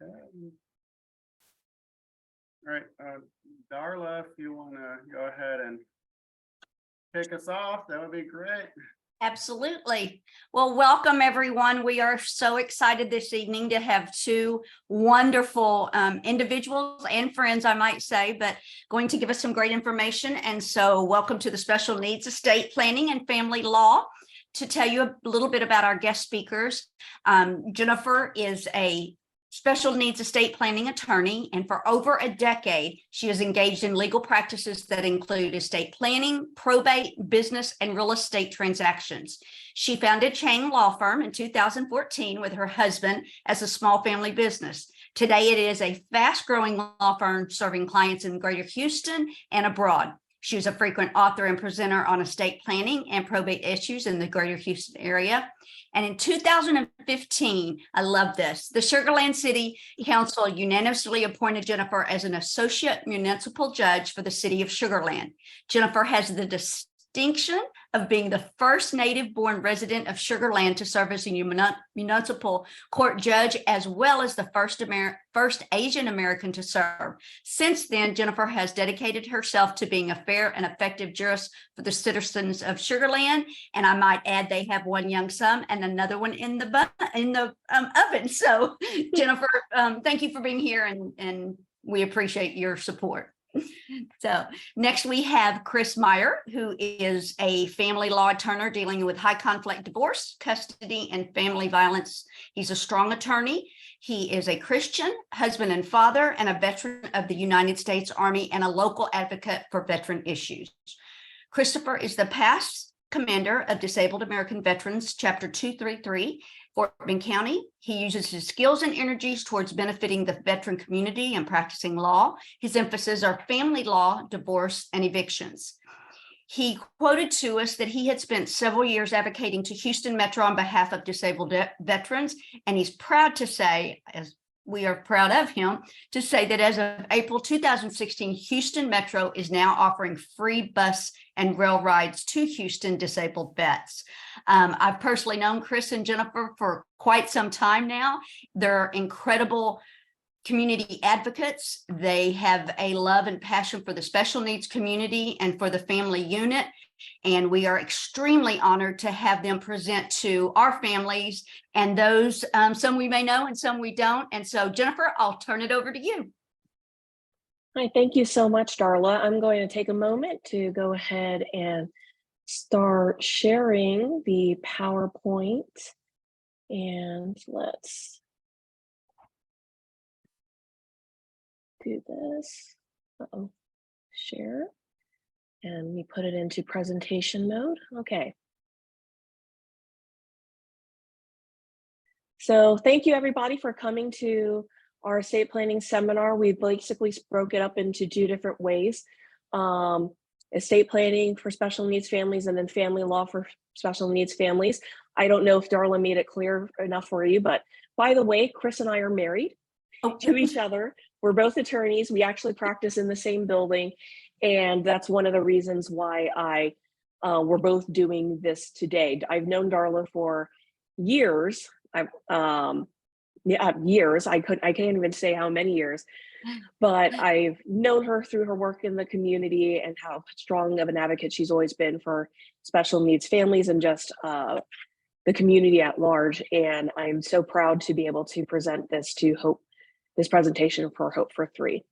Okay. All right, Darla, if you want to go ahead and kick us off, that would be great. Absolutely. Well, welcome everyone. We are so excited this evening to have two wonderful individuals and friends, I might say, but going to give us some great information. And so welcome to the Special Needs Estate Planning and Family Law. To tell you a little bit about our guest speakers, Jennifer is a special needs estate planning attorney, and for over a decade, she has engaged in legal practices that include estate planning, probate, business, and real estate transactions. She founded Chiang Law Firm in 2014 with her husband as a small family business. Today, it is a fast-growing law firm serving clients in Greater Houston and abroad. She was a frequent author and presenter on estate planning and probate issues in the Greater Houston area. And in 2015, I love this, the Sugar Land City Council unanimously appointed Jennifer as an associate municipal judge for the city of Sugar Land. Jennifer has the distinction of being the first native-born resident of Sugar Land to serve as a municipal court judge, as well as the first Asian American to serve. Since then, Jennifer has dedicated herself to being a fair and effective jurist for the citizens of Sugar Land. And I might add, they have one young son and another one in the oven. So, Jennifer, thank you for being here, and we appreciate your support. So next we have Chris Meyer, who is a family law attorney dealing with high conflict divorce, custody, and family violence. He's a strong attorney. He is a Christian, husband and father, and a veteran of the United States Army and a local advocate for veteran issues. Christopher is the past commander of Disabled American Veterans, Chapter 233, Fort Bend County. He uses his skills and energies towards benefiting the veteran community and practicing law. His emphases are family law, divorce, and evictions. He quoted to us that he had spent several years advocating to Houston Metro on behalf of disabled veterans, and he's proud to say, as we are proud of him, to say that as of April 2016, Houston Metro is now offering free bus and rail rides to Houston disabled vets. I've personally known Chris and Jennifer for quite some time now. They're incredible community advocates. They have a love and passion for the special needs community and for the family unit. And we are extremely honored to have them present to our families and those, some we may know and some we don't. And so, Jennifer, I'll turn it over to you. Hi, thank you so much, Darla. I'm going to take a moment to go ahead and start sharing the PowerPoint. And let's do this. Share. And we put it into presentation mode. Okay. So thank you everybody for coming to our estate planning seminar. We basically broke it up into two different ways. Estate planning for special needs families and then family law for special needs families. I don't know if Darla made it clear enough for you, but by the way, Chris and I are married to each other. We're both attorneys. We actually practice in the same building. And that's one of the reasons why we're both doing this today. I've known Darla for years. Years. I can't even say how many years, but I've known her through her work in the community and how strong of an advocate she's always been for special needs families and just the community at large. And I'm so proud to be able to present this presentation for Hope for Three.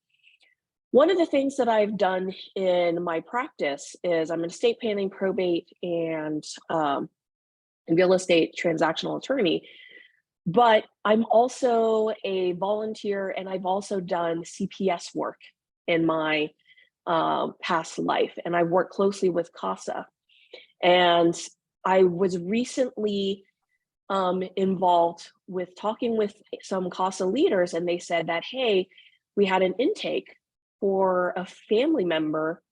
One of the things that I've done in my practice is I'm an estate planning, probate, and real estate transactional attorney, but I'm also a volunteer and I've also done CPS work in my past life, and I work closely with CASA. And I was recently involved with talking with some CASA leaders, and they said that, hey, we had an intake for a family member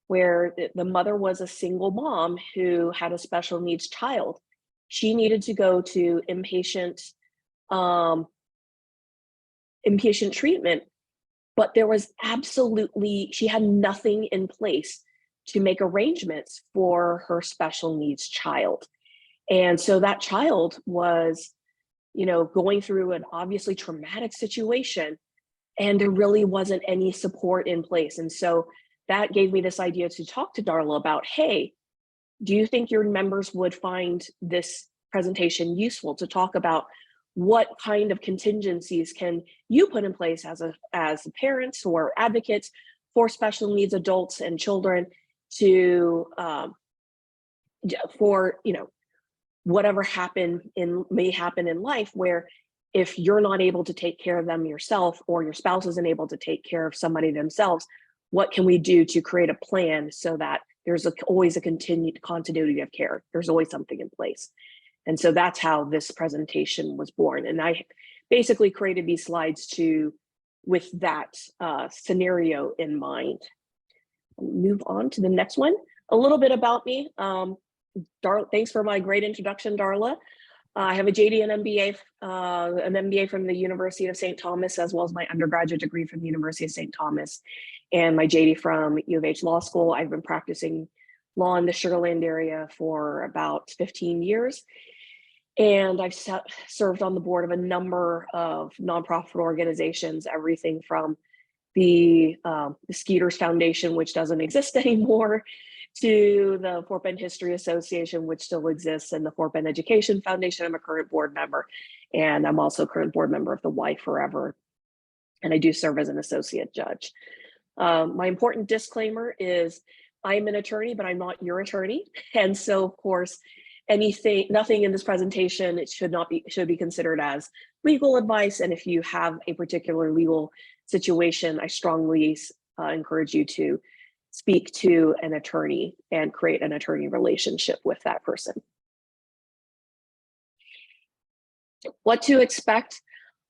where the mother was a single mom who had a special needs child. She needed to go to inpatient treatment, but there was she had nothing in place to make arrangements for her special needs child. And so that child was going through an obviously traumatic situation, and there really wasn't any support in place. And so that gave me this idea to talk to Darla about, hey, do you think your members would find this presentation useful to talk about what kind of contingencies can you put in place as parents or advocates for special needs adults and children to for whatever may happen in life, where if you're not able to take care of them yourself, or your spouse isn't able to take care of somebody themselves, what can we do to create a plan so that there's always a continued continuity of care? There's always something in place. And so that's how this presentation was born. And I basically created these slides with that scenario in mind. Move on to the next one. A little bit about me. Thanks for my great introduction, Darla. I have a JD and an MBA from the University of St. Thomas, as well as my undergraduate degree from the University of St. Thomas, and my JD from U of H Law School. I've been practicing law in the Sugar Land area for about 15 years. And I've served on the board of a number of nonprofit organizations, everything from the Skeeters Foundation, which doesn't exist anymore, to the Fort Bend History Association, which still exists, and the Fort Bend Education Foundation. I'm a current board member, and I'm also a current board member of the Y Forever, and I do serve as an associate judge. My important disclaimer is I'm an attorney, but I'm not your attorney. And so, of course, nothing in this presentation should be considered as legal advice. And if you have a particular legal situation, I strongly encourage you to speak to an attorney and create an attorney relationship with that person. What to expect?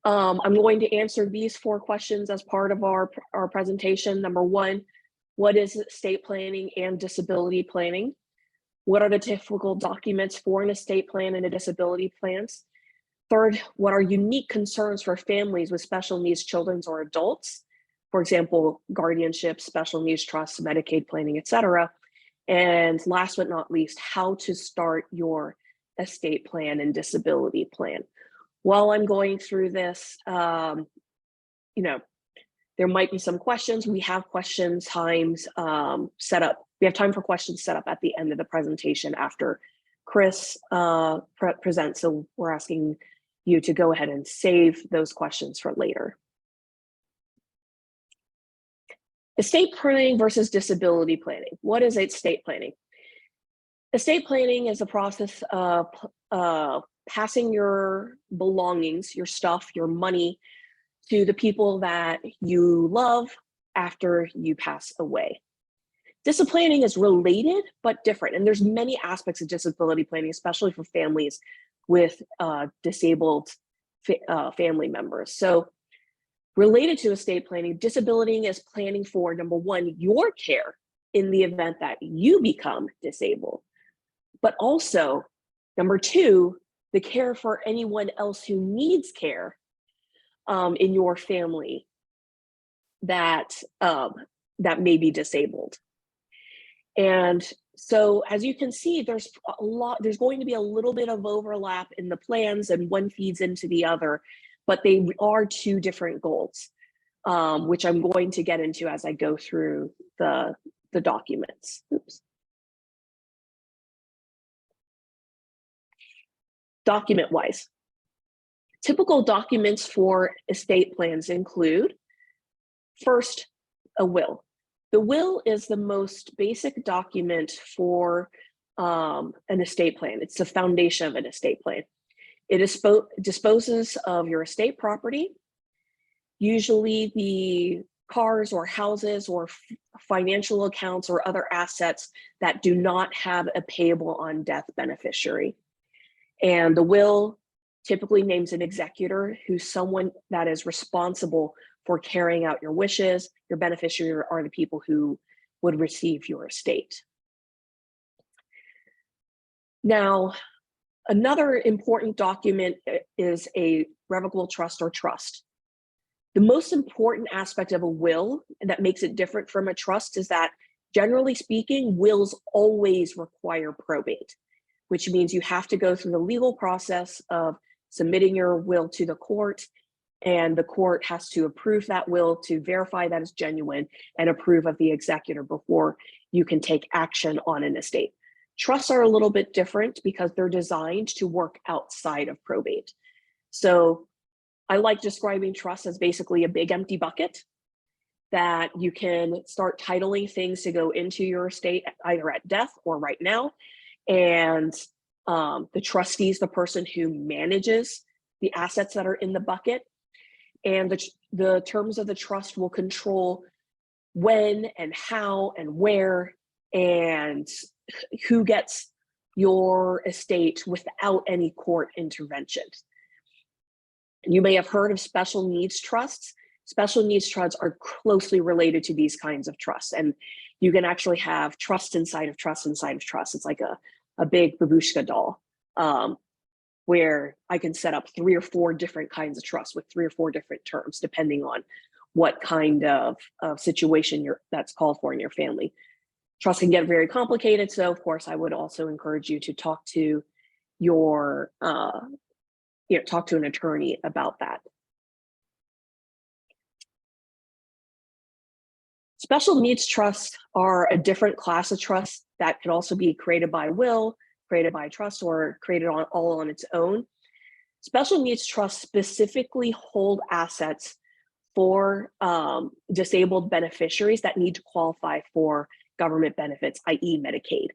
I'm going to answer these 4 questions as part of our presentation. Number 1, what is estate planning and disability planning? What are the typical documents for an estate plan and a disability plans? Third, what are unique concerns for families with special needs children or adults? For example, guardianship, special needs trusts, Medicaid planning, etc. And last but not least, how to start your estate plan and disability plan. While I'm going through this, there might be some questions. We have questions times set up. We have time for questions set up at the end of the presentation after Chris presents. So we're asking you to go ahead and save those questions for later. Estate planning versus disability planning. What is estate planning? Estate planning is a process of passing your belongings, your stuff, your money to the people that you love after you pass away. Disability planning is related but different, and there's many aspects of disability planning, especially for families with disabled family members. So related to estate planning, disability is planning for, number 1, your care in the event that you become disabled, but also, number 2, the care for anyone else who needs care in your family that may be disabled. And so, as you can see, there's going to be a little bit of overlap in the plans, and one feeds into the other, but they are 2 different goals, which I'm going to get into as I go through the documents. Oops. Document-wise, typical documents for estate plans include, first, a will. The will is the most basic document for an estate plan. It's the foundation of an estate plan. It disposes of your estate property, usually the cars or houses or financial accounts or other assets that do not have a payable on death beneficiary. And the will typically names an executor, who's someone that is responsible for carrying out your wishes. Your beneficiary are the people who would receive your estate. Now, another important document is a revocable trust or trust. The most important aspect of a will, and that makes it different from a trust, is that generally speaking, wills always require probate, which means you have to go through the legal process of submitting your will to the court, and the court has to approve that will to verify that it's genuine and approve of the executor before you can take action on an estate. Trusts are a little bit different because they're designed to work outside of probate. So I like describing trusts as basically a big empty bucket that you can start titling things to go into your estate either at death or right now. And the trustee is the person who manages the assets that are in the bucket. And the terms of the trust will control when and how and where and who gets your estate without any court intervention. You may have heard of special needs trusts. Special needs trusts are closely related to these kinds of trusts. And you can actually have trust inside of trust inside of trust. It's like a big babushka doll where I can set up 3 or 4 different kinds of trusts with 3 or 4 different terms, depending on what kind of situation that's called for in your family. Trust can get very complicated. So of course, I would also encourage you to talk to your, talk to an attorney about that. Special needs trusts are a different class of trust that can also be created by will, created by trust, or created all on its own. Special needs trusts specifically hold assets for disabled beneficiaries that need to qualify for government benefits, i.e. Medicaid.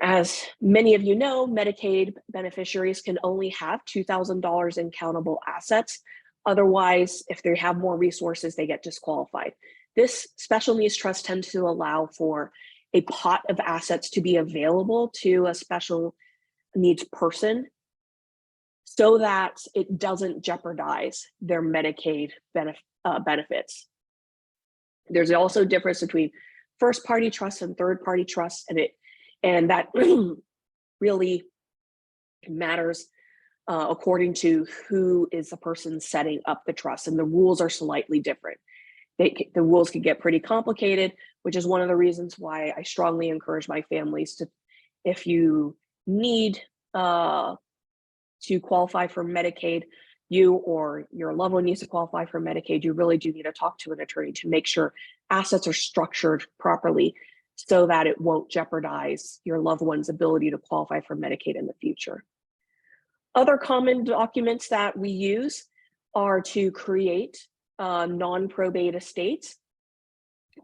As many of you know, Medicaid beneficiaries can only have $2,000 in countable assets. Otherwise, if they have more resources, they get disqualified. This special needs trust tends to allow for a pot of assets to be available to a special needs person so that it doesn't jeopardize their Medicaid benefits. There's also a difference between first-party trusts and third-party trusts, and that really matters according to who is the person setting up the trust, and the rules are slightly different. The rules can get pretty complicated, which is one of the reasons why I strongly encourage my families to, if you need to qualify for Medicaid, you or your loved one needs to qualify for Medicaid, you really do need to talk to an attorney to make sure assets are structured properly so that it won't jeopardize your loved one's ability to qualify for Medicaid in the future. Other common documents that we use are to create non-probate estates.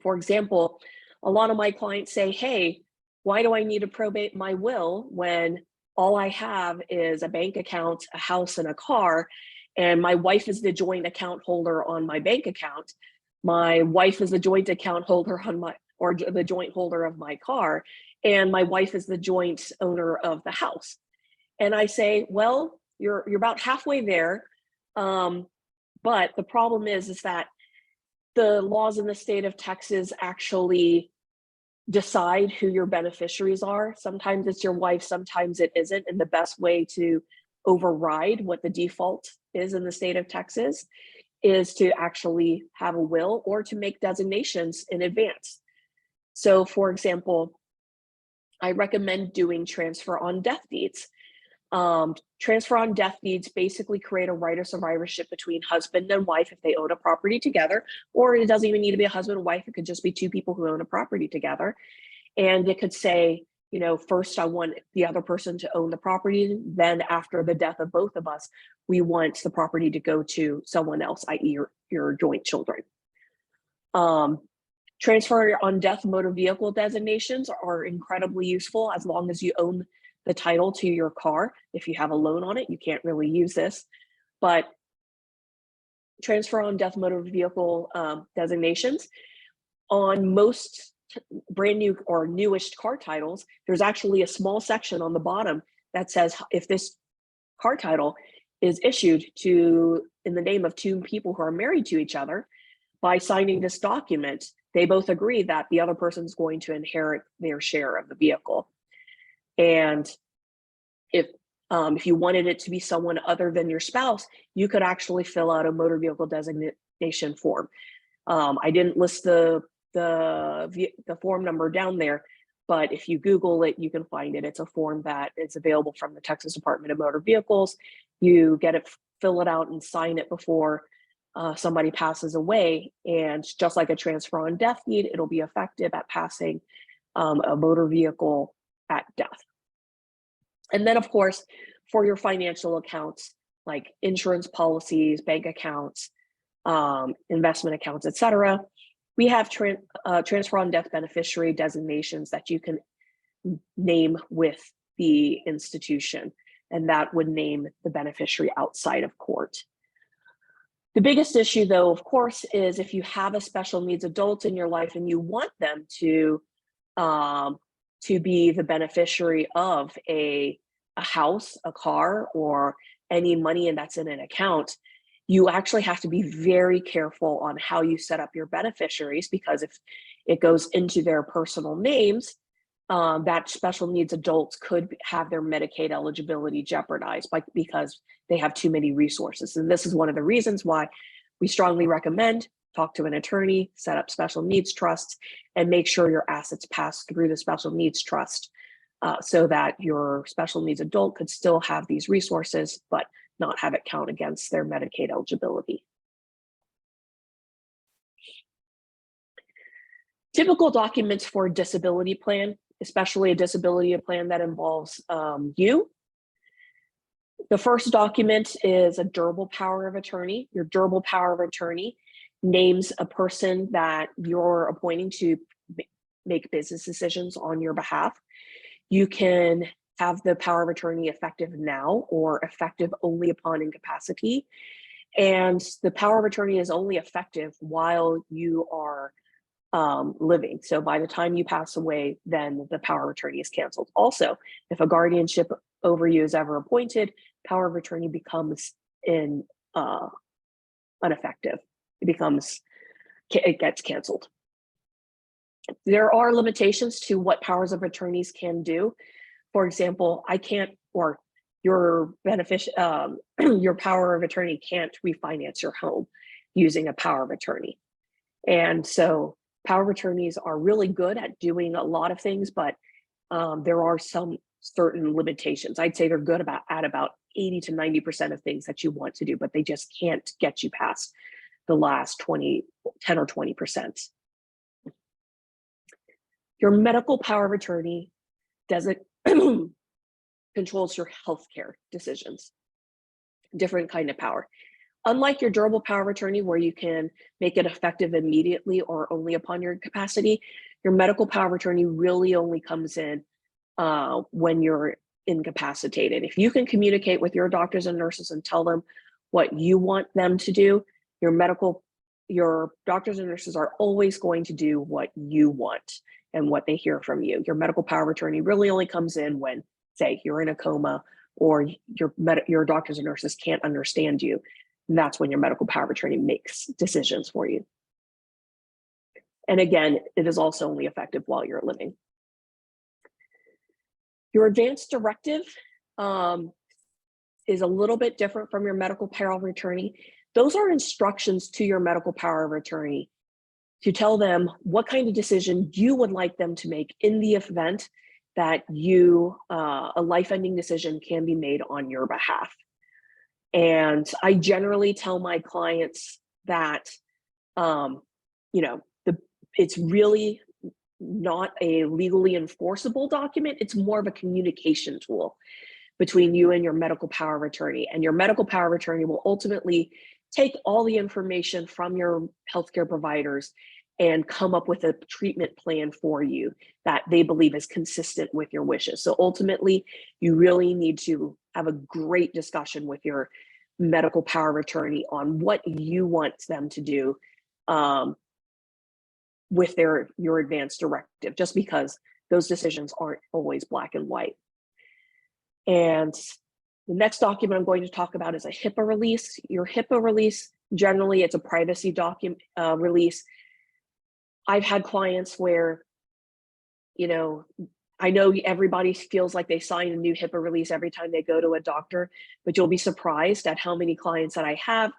For example, a lot of my clients say, hey, why do I need to probate my will when all I have is a bank account, a house, and a car, and my wife is the joint account holder on my bank account. My wife is the joint account holder on the joint holder of my car, and my wife is the joint owner of the house. And I say, well, you're about halfway there. But the problem is that the laws in the state of Texas actually decide who your beneficiaries are. Sometimes it's your wife, sometimes it isn't. And the best way to override what the default is in the state of Texas is to actually have a will or to make designations in advance. So for example, I recommend doing transfer on death deeds. Transfer on death deeds basically create a right of survivorship between husband and wife if they own a property together, or it doesn't even need to be a husband and wife. It could just be 2 people who own a property together. And it could say, first I want the other person to own the property. Then after the death of both of us, we want the property to go to someone else, i.e. your joint children. Transfer on death motor vehicle designations are incredibly useful as long as you own the title to your car. If you have a loan on it, you can't really use this, but transfer on death motor vehicle designations on most brand new or newish car titles, there's actually a small section on the bottom that says if this car title is issued in the name of 2 people who are married to each other, by signing this document, they both agree that the other person is going to inherit their share of the vehicle. And if you wanted it to be someone other than your spouse, you could actually fill out a motor vehicle designation form. I didn't list the form number down there, but if you Google it, you can find it. It's a form that is available from the Texas Department of Motor Vehicles. You get it, fill it out and sign it before somebody passes away. And just like a transfer on death deed, it'll be effective at passing a motor vehicle at death. And then, of course, for your financial accounts, like insurance policies, bank accounts, investment accounts, etc., we have transfer on death beneficiary designations that you can name with the institution, and that would name the beneficiary outside of court. The biggest issue, though, of course, is if you have a special needs adult in your life and you want them to be the beneficiary of a house, a car, or any money and that's in an account, you actually have to be very careful on how you set up your beneficiaries, because if it goes into their personal names, that special needs adults could have their Medicaid eligibility jeopardized because they have too many resources. And this is one of the reasons why we strongly recommend talk to an attorney, set up special needs trusts, and make sure your assets pass through the special needs trust so that your special needs adult could still have these resources, but not have it count against their Medicaid eligibility. Typical documents for a disability plan, especially a disability plan that involves you. The first document is a durable power of attorney. Your durable power of attorney names a person that you're appointing to make business decisions on your behalf. You can have the power of attorney effective now or effective only upon incapacity. And the power of attorney is only effective while you are living. So by the time you pass away, then the power of attorney is canceled. Also, if a guardianship over you is ever appointed, power of attorney becomes ineffective. It gets canceled. There are limitations to what powers of attorneys can do. For example, I can't, or your your power of attorney can't refinance your home using a power of attorney. And so power of attorneys are really good at doing a lot of things, but there are some certain limitations. I'd say they're good at about 80 to 90% of things that you want to do, but they just can't get you past the last 10 or 20%. Your medical power of attorney controls your healthcare decisions. Different kind of power. Unlike your durable power of attorney, where you can make it effective immediately or only upon your incapacity, your medical power of attorney really only comes in when you're incapacitated. If you can communicate with your doctors and nurses and tell them what you want them to do, your doctors and nurses are always going to do what you want and what they hear from you. Your medical power of attorney really only comes in when, say, you're in a coma or your doctors and nurses can't understand you. And that's when your medical power of attorney makes decisions for you. And again, it is also only effective while you're living. Your advance directive is a little bit different from your medical power of attorney. Those are instructions to your medical power of attorney to tell them what kind of decision you would like them to make in the event that a life-ending decision can be made on your behalf. And I generally tell my clients that, it's really not a legally enforceable document. It's more of a communication tool between you and your medical power of attorney. And your medical power of attorney will ultimately take all the information from your healthcare providers and come up with a treatment plan for you that they believe is consistent with your wishes. So ultimately, you really need to have a great discussion with your medical power of attorney on what you want them to do with your advance directive, just because those decisions aren't always black and white. And the next document I'm going to talk about is a HIPAA release. Your HIPAA release, generally it's a privacy document release. I've had clients where, I know everybody feels like they sign a new HIPAA release every time they go to a doctor, but you'll be surprised at how many clients that I have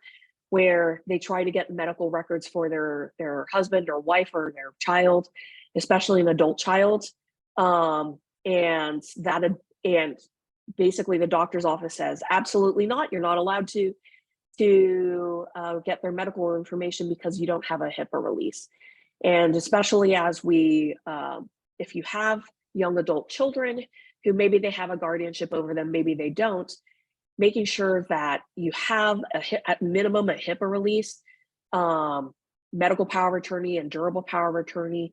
where they try to get medical records for their husband or wife or their child, especially an adult child. And basically the doctor's office says, absolutely not. You're not allowed to get their medical information because you don't have a HIPAA release. And especially as if you have young adult children who maybe they have a guardianship over them, maybe they don't, making sure that you have at minimum a HIPAA release, medical power of attorney and durable power of attorney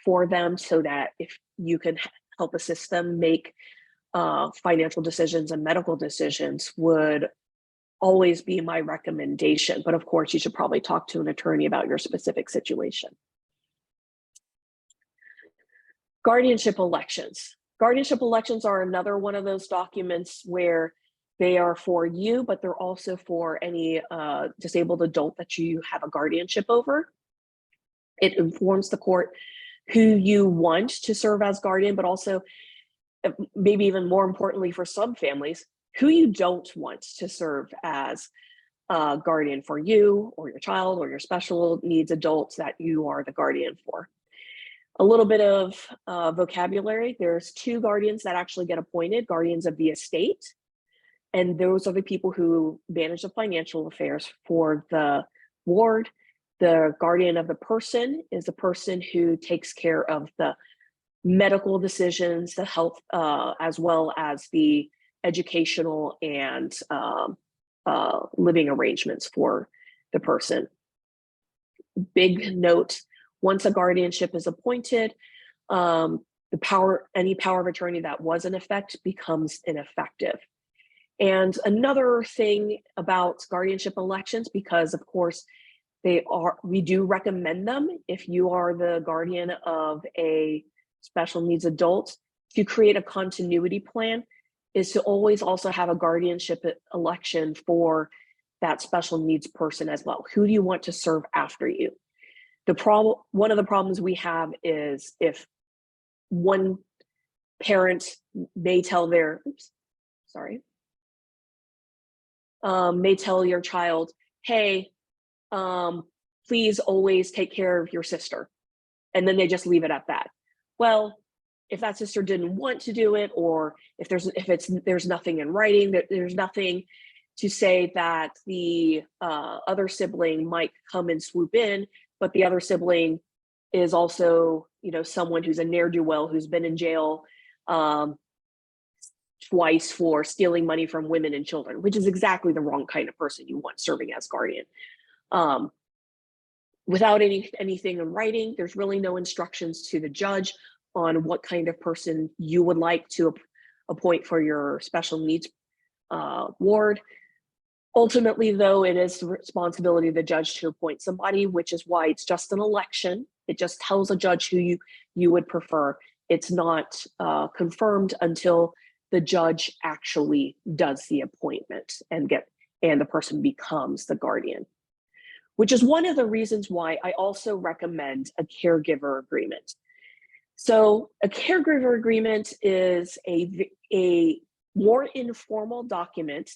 for them, so that if you can help assist them make financial decisions and medical decisions, would always be my recommendation. But of course, you should probably talk to an attorney about your specific situation. Guardianship elections. Guardianship elections are another one of those documents where they are for you, but they're also for any disabled adult that you have a guardianship over. It informs the court who you want to serve as guardian, but also, maybe even more importantly for some families, who you don't want to serve as guardian for you or your child or your special needs adults that you are the guardian for. A little bit of vocabulary. There's 2 guardians that actually get appointed, guardians of the estate. And those are the people who manage the financial affairs for the ward. The guardian of the person is the person who takes care of the medical decisions, the health, as well as the educational and living arrangements for the person. Big note, once a guardianship is appointed, any power of attorney that was in effect becomes ineffective. And another thing about guardianship elections, because of course we do recommend them if you are the guardian of a special needs adult, to create a continuity plan, is to always also have a guardianship election for that special needs person as well. Who do you want to serve after you? One of the problems we have is if one parent may tell may tell your child, hey, please always take care of your sister. And then they just leave it at that. Well, if that sister didn't want to do it, or if there's nothing in writing, that there's nothing to say that the other sibling might come and swoop in, but the other sibling is also, someone who's a ne'er-do-well, who's been in jail twice for stealing money from women and children, which is exactly the wrong kind of person you want serving as guardian. Without anything in writing, there's really no instructions to the judge on what kind of person you would like to appoint for your special needs ward. Ultimately, though, it is the responsibility of the judge to appoint somebody, which is why it's just an election. It just tells a judge who you would prefer. It's not confirmed until the judge actually does the appointment and the person becomes the guardian, which is one of the reasons why I also recommend a caregiver agreement. So a caregiver agreement is a more informal document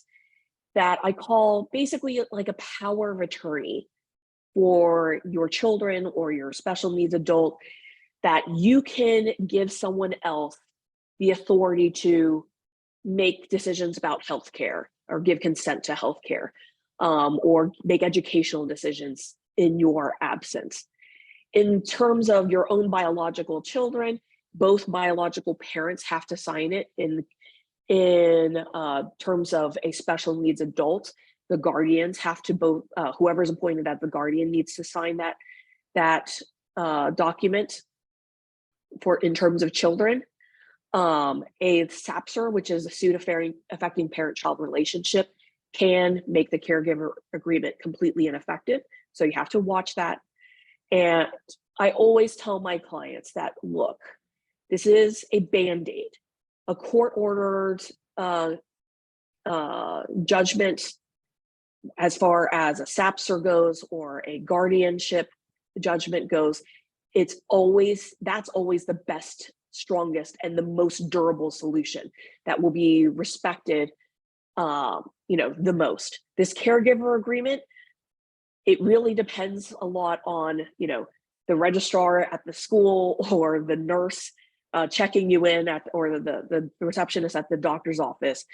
that I call basically like a power of attorney for your children or your special needs adult, that you can give someone else the authority to make decisions about healthcare or give consent to healthcare, or make educational decisions in your absence. In terms of your own biological children, both biological parents have to sign it. In terms of a special needs adult, the guardians have to both, whoever's appointed as the guardian needs to sign that document in terms of children. A SAPSR, which is a suit affecting parent-child relationship, can make the caregiver agreement completely ineffective. So you have to watch that. And I always tell my clients that, look, this is a Band-Aid. A court-ordered judgment, as far as a SAPSR goes or a guardianship judgment goes, that's always the best, strongest, and the most durable solution that will be respected the most. This caregiver agreement, it really depends a lot on the registrar at the school or the nurse checking you in at, or the receptionist at the doctor's office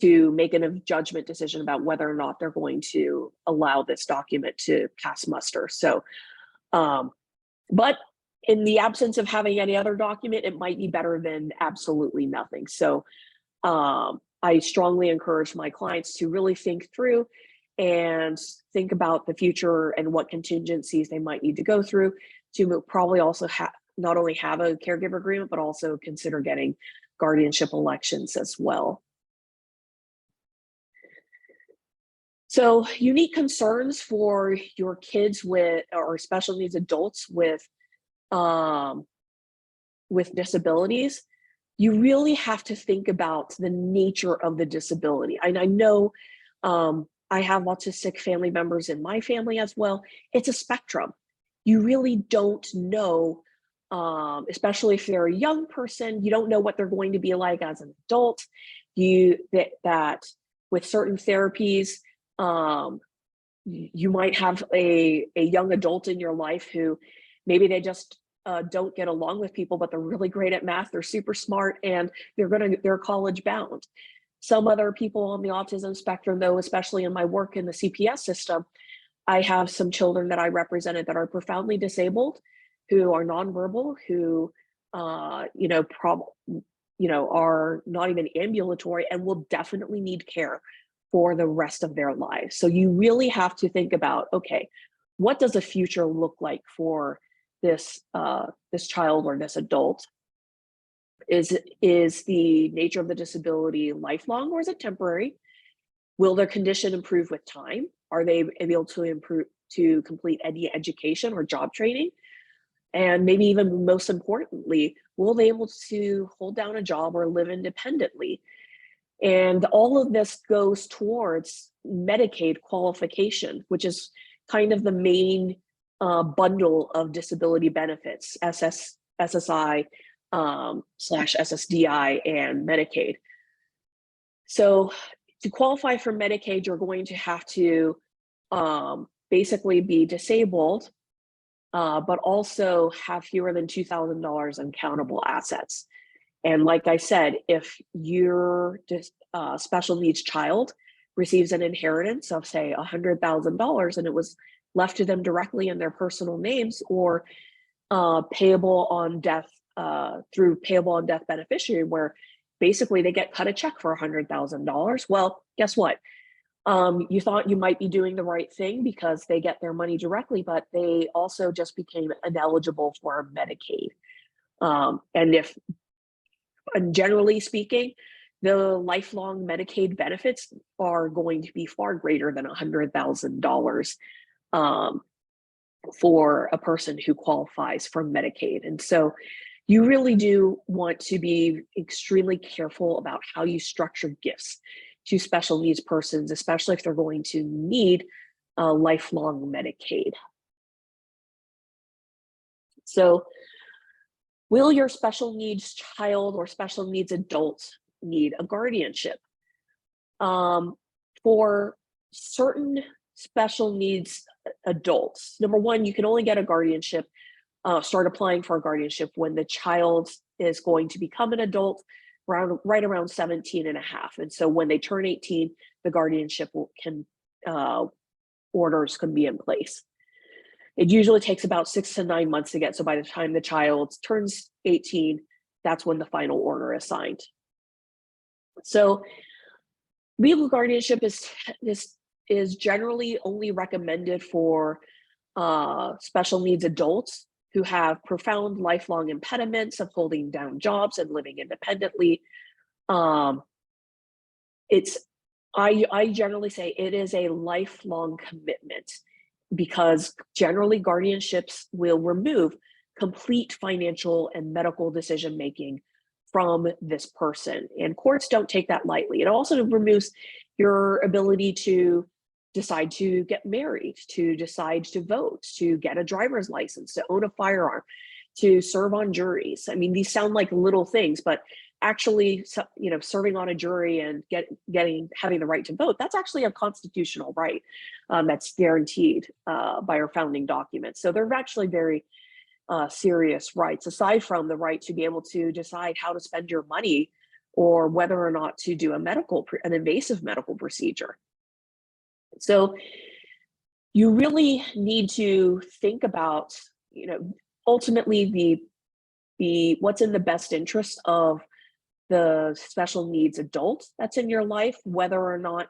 to make a judgment decision about whether or not they're going to allow this document to pass muster. So, but in the absence of having any other document, it might be better than absolutely nothing. So I strongly encourage my clients to really think through and think about the future and what contingencies they might need to go through to probably also not only have a caregiver agreement, but also consider getting guardianship elections as well. So unique concerns for your kids with, or special needs adults with disabilities, you really have to think about the nature of the disability. And I know I have autistic family members in my family as well. It's a spectrum. You really don't know, especially if they're a young person, you don't know what they're going to be like as an adult. That with certain therapies, you might have a young adult in your life who maybe they just don't get along with people, but they're really great at math, they're super smart, and they're college bound. Some other people on the autism spectrum, though, especially in my work in the CPS system, I have some children that I represented that are profoundly disabled, who are nonverbal, who are not even ambulatory and will definitely need care for the rest of their lives. So you really have to think about, okay, what does the future look like for this child or this adult? Is the nature of the disability lifelong, or is it temporary? Will their condition improve with time? Are they able to complete any education or job training? And maybe even most importantly, will they be able to hold down a job or live independently? And all of this goes towards Medicaid qualification, which is kind of the main bundle of disability benefits, SSI / SSDI and Medicaid. So to qualify for Medicaid, you're going to have to basically be disabled, but also have fewer than $2,000 in countable assets. And like I said, if your special needs child receives an inheritance of, say, $100,000 and it was left to them directly in their personal names, or payable on death through payable on death beneficiary, where basically they get cut a check for $100,000. Well, guess what? You thought you might be doing the right thing because they get their money directly, but they also just became ineligible for Medicaid. And generally speaking, the lifelong Medicaid benefits are going to be far greater than $100,000 for a person who qualifies for Medicaid. And so you really do want to be extremely careful about how you structure gifts to special needs persons, especially if they're going to need lifelong Medicaid. So will your special needs child or special needs adult need a guardianship? For certain special needs adults, number one, you can only get a guardianship, start applying for a guardianship when the child is going to become an adult right around 17 and a half. And so when they turn 18, the guardianship orders can be in place. It usually takes about 6 to 9 months to get. So by the time the child turns 18, that's when the final order is signed. So legal guardianship is generally only recommended for special needs adults who have profound lifelong impediments of holding down jobs and living independently. I generally say it is a lifelong commitment, because generally guardianships will remove complete financial and medical decision-making from this person. And courts don't take that lightly. It also removes your ability to decide to get married, to decide to vote, to get a driver's license, to own a firearm, to serve on juries. I mean, these sound like little things, but actually, serving on a jury and having the right to vote, that's actually a constitutional right that's guaranteed by our founding documents. So they're actually very, serious rights, aside from the right to be able to decide how to spend your money or whether or not to do an invasive medical procedure. So you really need to think about, ultimately the what's in the best interest of the special needs adult that's in your life, whether or not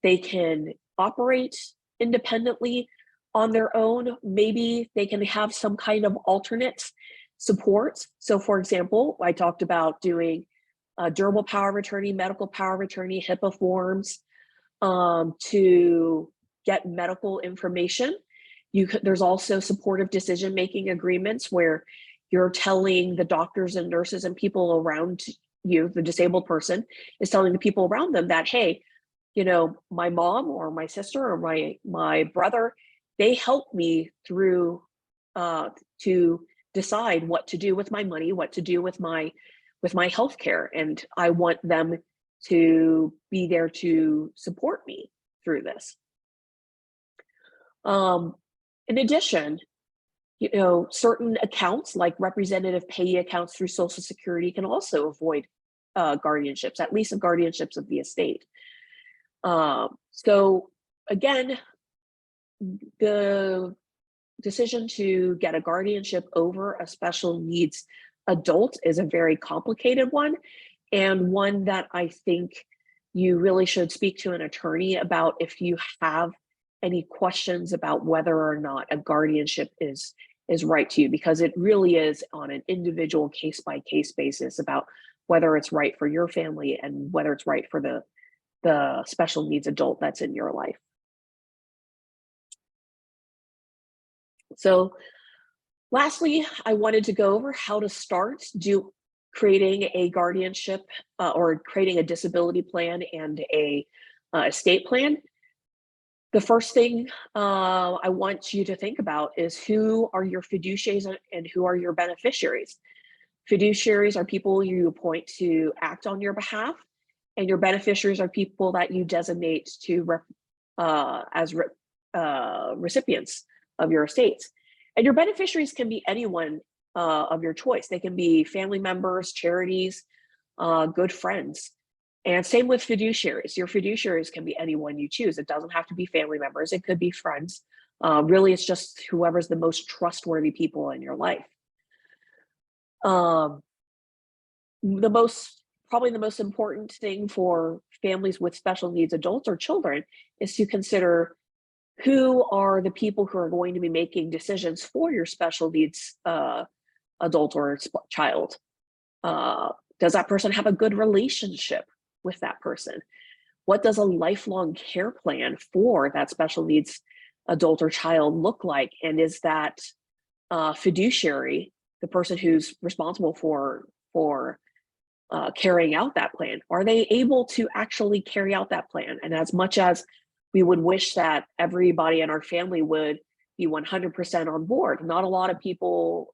they can operate independently on their own. Maybe they can have some kind of alternate support. So for example, I talked about doing durable power of attorney, medical power of attorney, HIPAA forms to get medical information. There's also supportive decision-making agreements where you're telling the doctors and nurses and people around you, the disabled person is telling the people around them that, hey, my mom or my sister or my brother, they helped me through to decide what to do with my money, what to do with my healthcare, and I want them to be there to support me through this. In addition, certain accounts like representative payee accounts through Social Security can also avoid guardianships, at least the guardianships of the estate. So again, the decision to get a guardianship over a special needs adult is a very complicated one, and one that I think you really should speak to an attorney about if you have any questions about whether or not a guardianship is right to you, because it really is on an individual case-by-case basis about whether it's right for your family and whether it's right for the special needs adult that's in your life. So lastly, I wanted to go over how to start creating a guardianship or creating a disability plan and a estate plan. The first thing I want you to think about is who are your fiduciaries and who are your beneficiaries. Fiduciaries are people you appoint to act on your behalf, and your beneficiaries are people that you designate to as recipients of your estates. And your beneficiaries can be anyone of your choice. They can be family members, charities, good friends. And same with fiduciaries. Your fiduciaries can be anyone you choose. It doesn't have to be family members. It could be friends. Really, it's just whoever's the most trustworthy people in your life. Probably the most important thing for families with special needs adults or children is to consider who are the people who are going to be making decisions for your special needs adult or child. Does that person have a good relationship with that person? What does a lifelong care plan for that special needs adult or child look like? And is that fiduciary, the person who's responsible for carrying out that plan, are they able to actually carry out that plan? And as much as we would wish that everybody in our family would be 100% on board, not a lot of people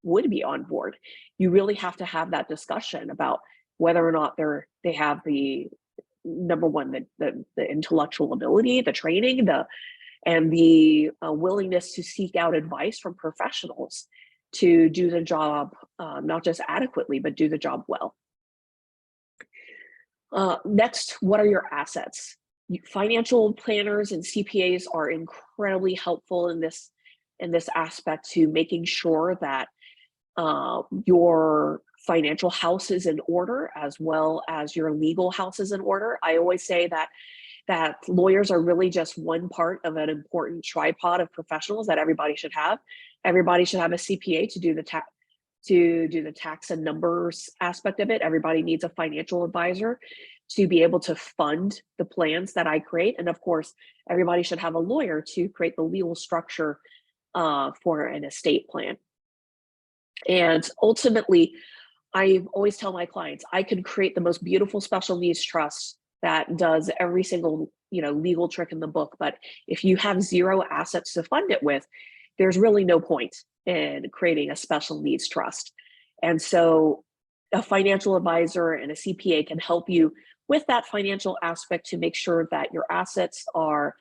would be on board. You really have to have that discussion about whether or not they have the number one, the intellectual ability, the training, and the willingness to seek out advice from professionals to do the job, not just adequately, but do the job well. Next, what are your assets? Financial planners and CPAs are incredibly helpful in this aspect to making sure that your financial house is in order as well as your legal house is in order. I always say that lawyers are really just one part of an important tripod of professionals that everybody should have. Everybody should have a CPA to do the tax and numbers aspect of it. Everybody needs a financial advisor to be able to fund the plans that I create. And of course, everybody should have a lawyer to create the legal structure for an estate plan. And ultimately, I always tell my clients, I can create the most beautiful special needs trust that does every single legal trick in the book. But if you have zero assets to fund it with, there's really no point in creating a special needs trust. And so a financial advisor and a CPA can help you with that financial aspect to make sure that your assets are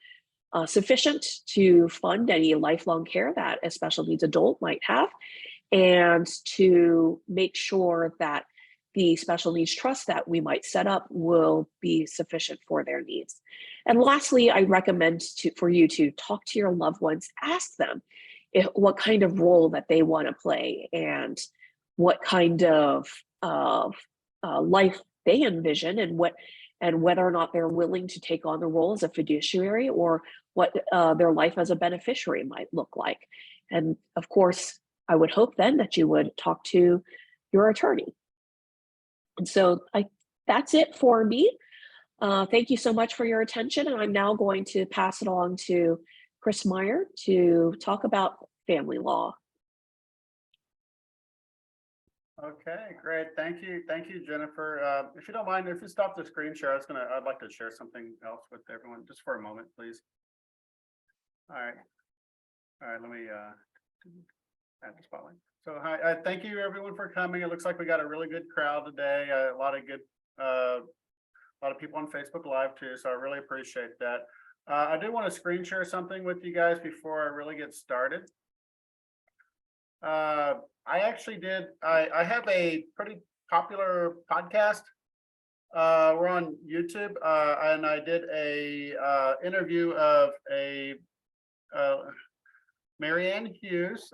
sufficient to fund any lifelong care that a special needs adult might have, and to make sure that the special needs trust that we might set up will be sufficient for their needs. And lastly, I recommend for you to talk to your loved ones, ask them what kind of role that they want to play and what kind of life they envision, and whether or not they're willing to take on the role as a fiduciary, or what their life as a beneficiary might look like. And of course, I would hope then that you would talk to your attorney. And so that's it for me. Thank you so much for your attention. And I'm now going to pass it on to Chris Meyer to talk about family law. Okay, great. Thank you. Thank you, Jennifer. If you don't mind, if you stop the screen share, I'd like to share something else with everyone just for a moment, please. All right. All right, let me add the spotlight. So hi, thank you everyone for coming. It looks like we got a really good crowd today. A lot of people on Facebook Live too, so I really appreciate that. I do want to screen share something with you guys before I really get started. I have a pretty popular podcast. We're on YouTube, and I did a interview of a Marianne Hughes.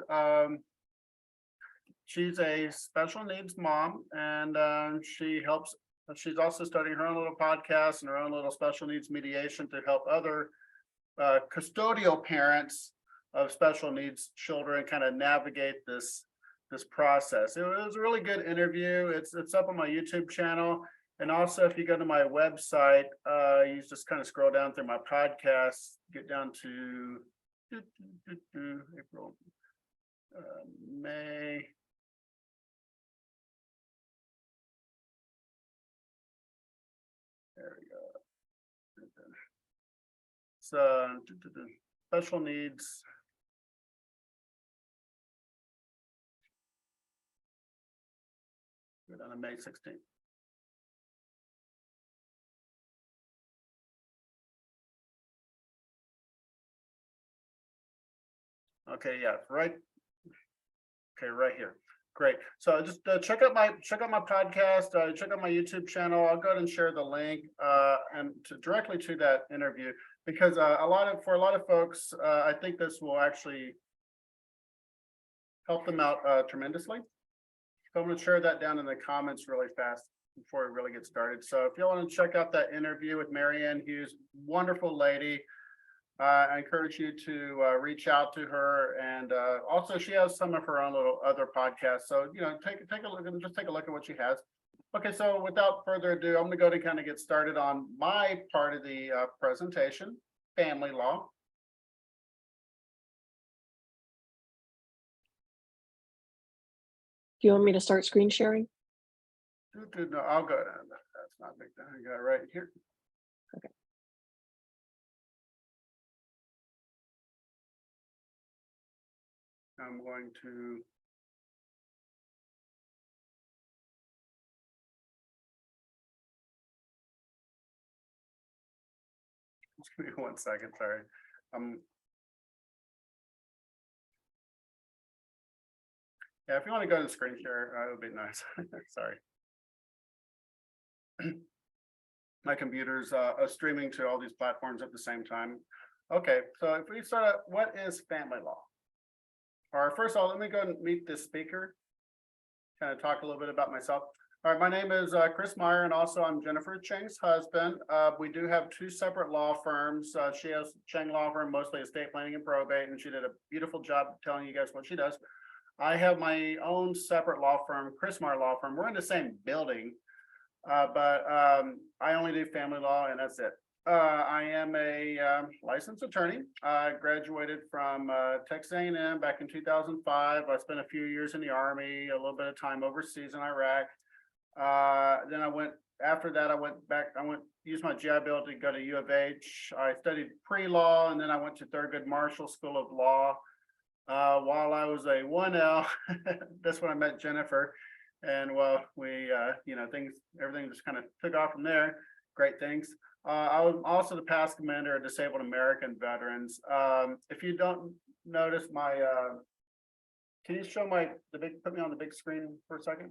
She's a special needs mom, and she's also starting her own little podcast and her own little special needs mediation to help other custodial parents of special needs children kind of navigate this process. It was a really good interview. It's up on my YouTube channel. And also, if you go to my website, you just kind of scroll down through my podcasts, get down to April, May. There we go. So special needs. Go down to May 16th. Okay, yeah, right. Okay, right here. Great. So just check out my podcast, check out my YouTube channel. I'll go ahead and share the link and directly to that interview, because for a lot of folks, I think this will actually help them out tremendously. So I'm going to share that down in the comments really fast before we really get started. So if you want to check out that interview with Marianne Hughes, wonderful lady. I encourage you to reach out to her, and also she has some of her own little other podcasts. So take a look and just take a look at what she has. Okay, so without further ado, I'm going to go to kind of get started on my part of the presentation, family law. Do you want me to start screen sharing? No, I'll go. That's not big. I got it right here. Okay. I'm going to. Just give me 1 second. Sorry. Yeah, if you want to go to the screen share, it would be nice. Sorry. My computer's streaming to all these platforms at the same time. Okay, so if we start out, what is family law? All right, first of all, let me go and meet this speaker, kind of talk a little bit about myself. All right, my name is Chris Meyer, and also I'm Jennifer Chiang's husband. We do have two separate law firms. She has Chiang Law Firm, mostly estate planning and probate, and she did a beautiful job telling you guys what she does. I have my own separate law firm, Chris Meyer Law Firm. We're in the same building, but I only do family law, and that's it. I am a licensed attorney. I graduated from Texas A&M back in 2005. I spent a few years in the Army, a little bit of time overseas in Iraq. Then after that, I went back, used my GI Bill to go to U of H. I studied pre-law, and then I went to Thurgood Marshall School of Law. While I was a 1L, that's when I met Jennifer. And well, we, everything just kind of took off from there. Great things. I'm also the past commander of Disabled American Veterans. If you don't notice my, can you show put me on the big screen for a second?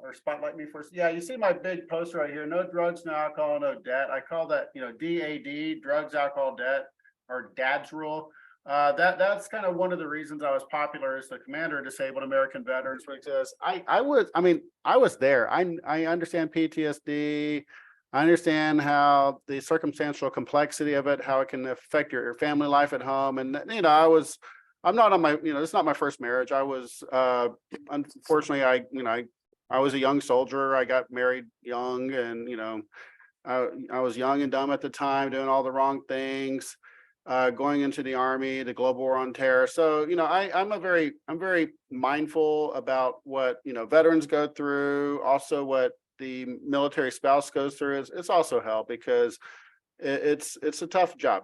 Or spotlight me first. Yeah, you see my big poster right here, no drugs, no alcohol, no debt. I call that, DAD, drugs, alcohol, debt, or DAD's rule. That's kind of one of the reasons I was popular as the commander of Disabled American Veterans, because I was there. I understand PTSD. I understand how the circumstantial complexity of it, how it can affect your family life at home. And, I'm not on my, it's not my first marriage. I was, unfortunately, I was a young soldier. I got married young, and, I was young and dumb at the time, doing all the wrong things, going into the Army, the global war on terror. So, I'm very mindful about what, veterans go through, also what the military spouse goes through. It's also hell, because it's a tough job,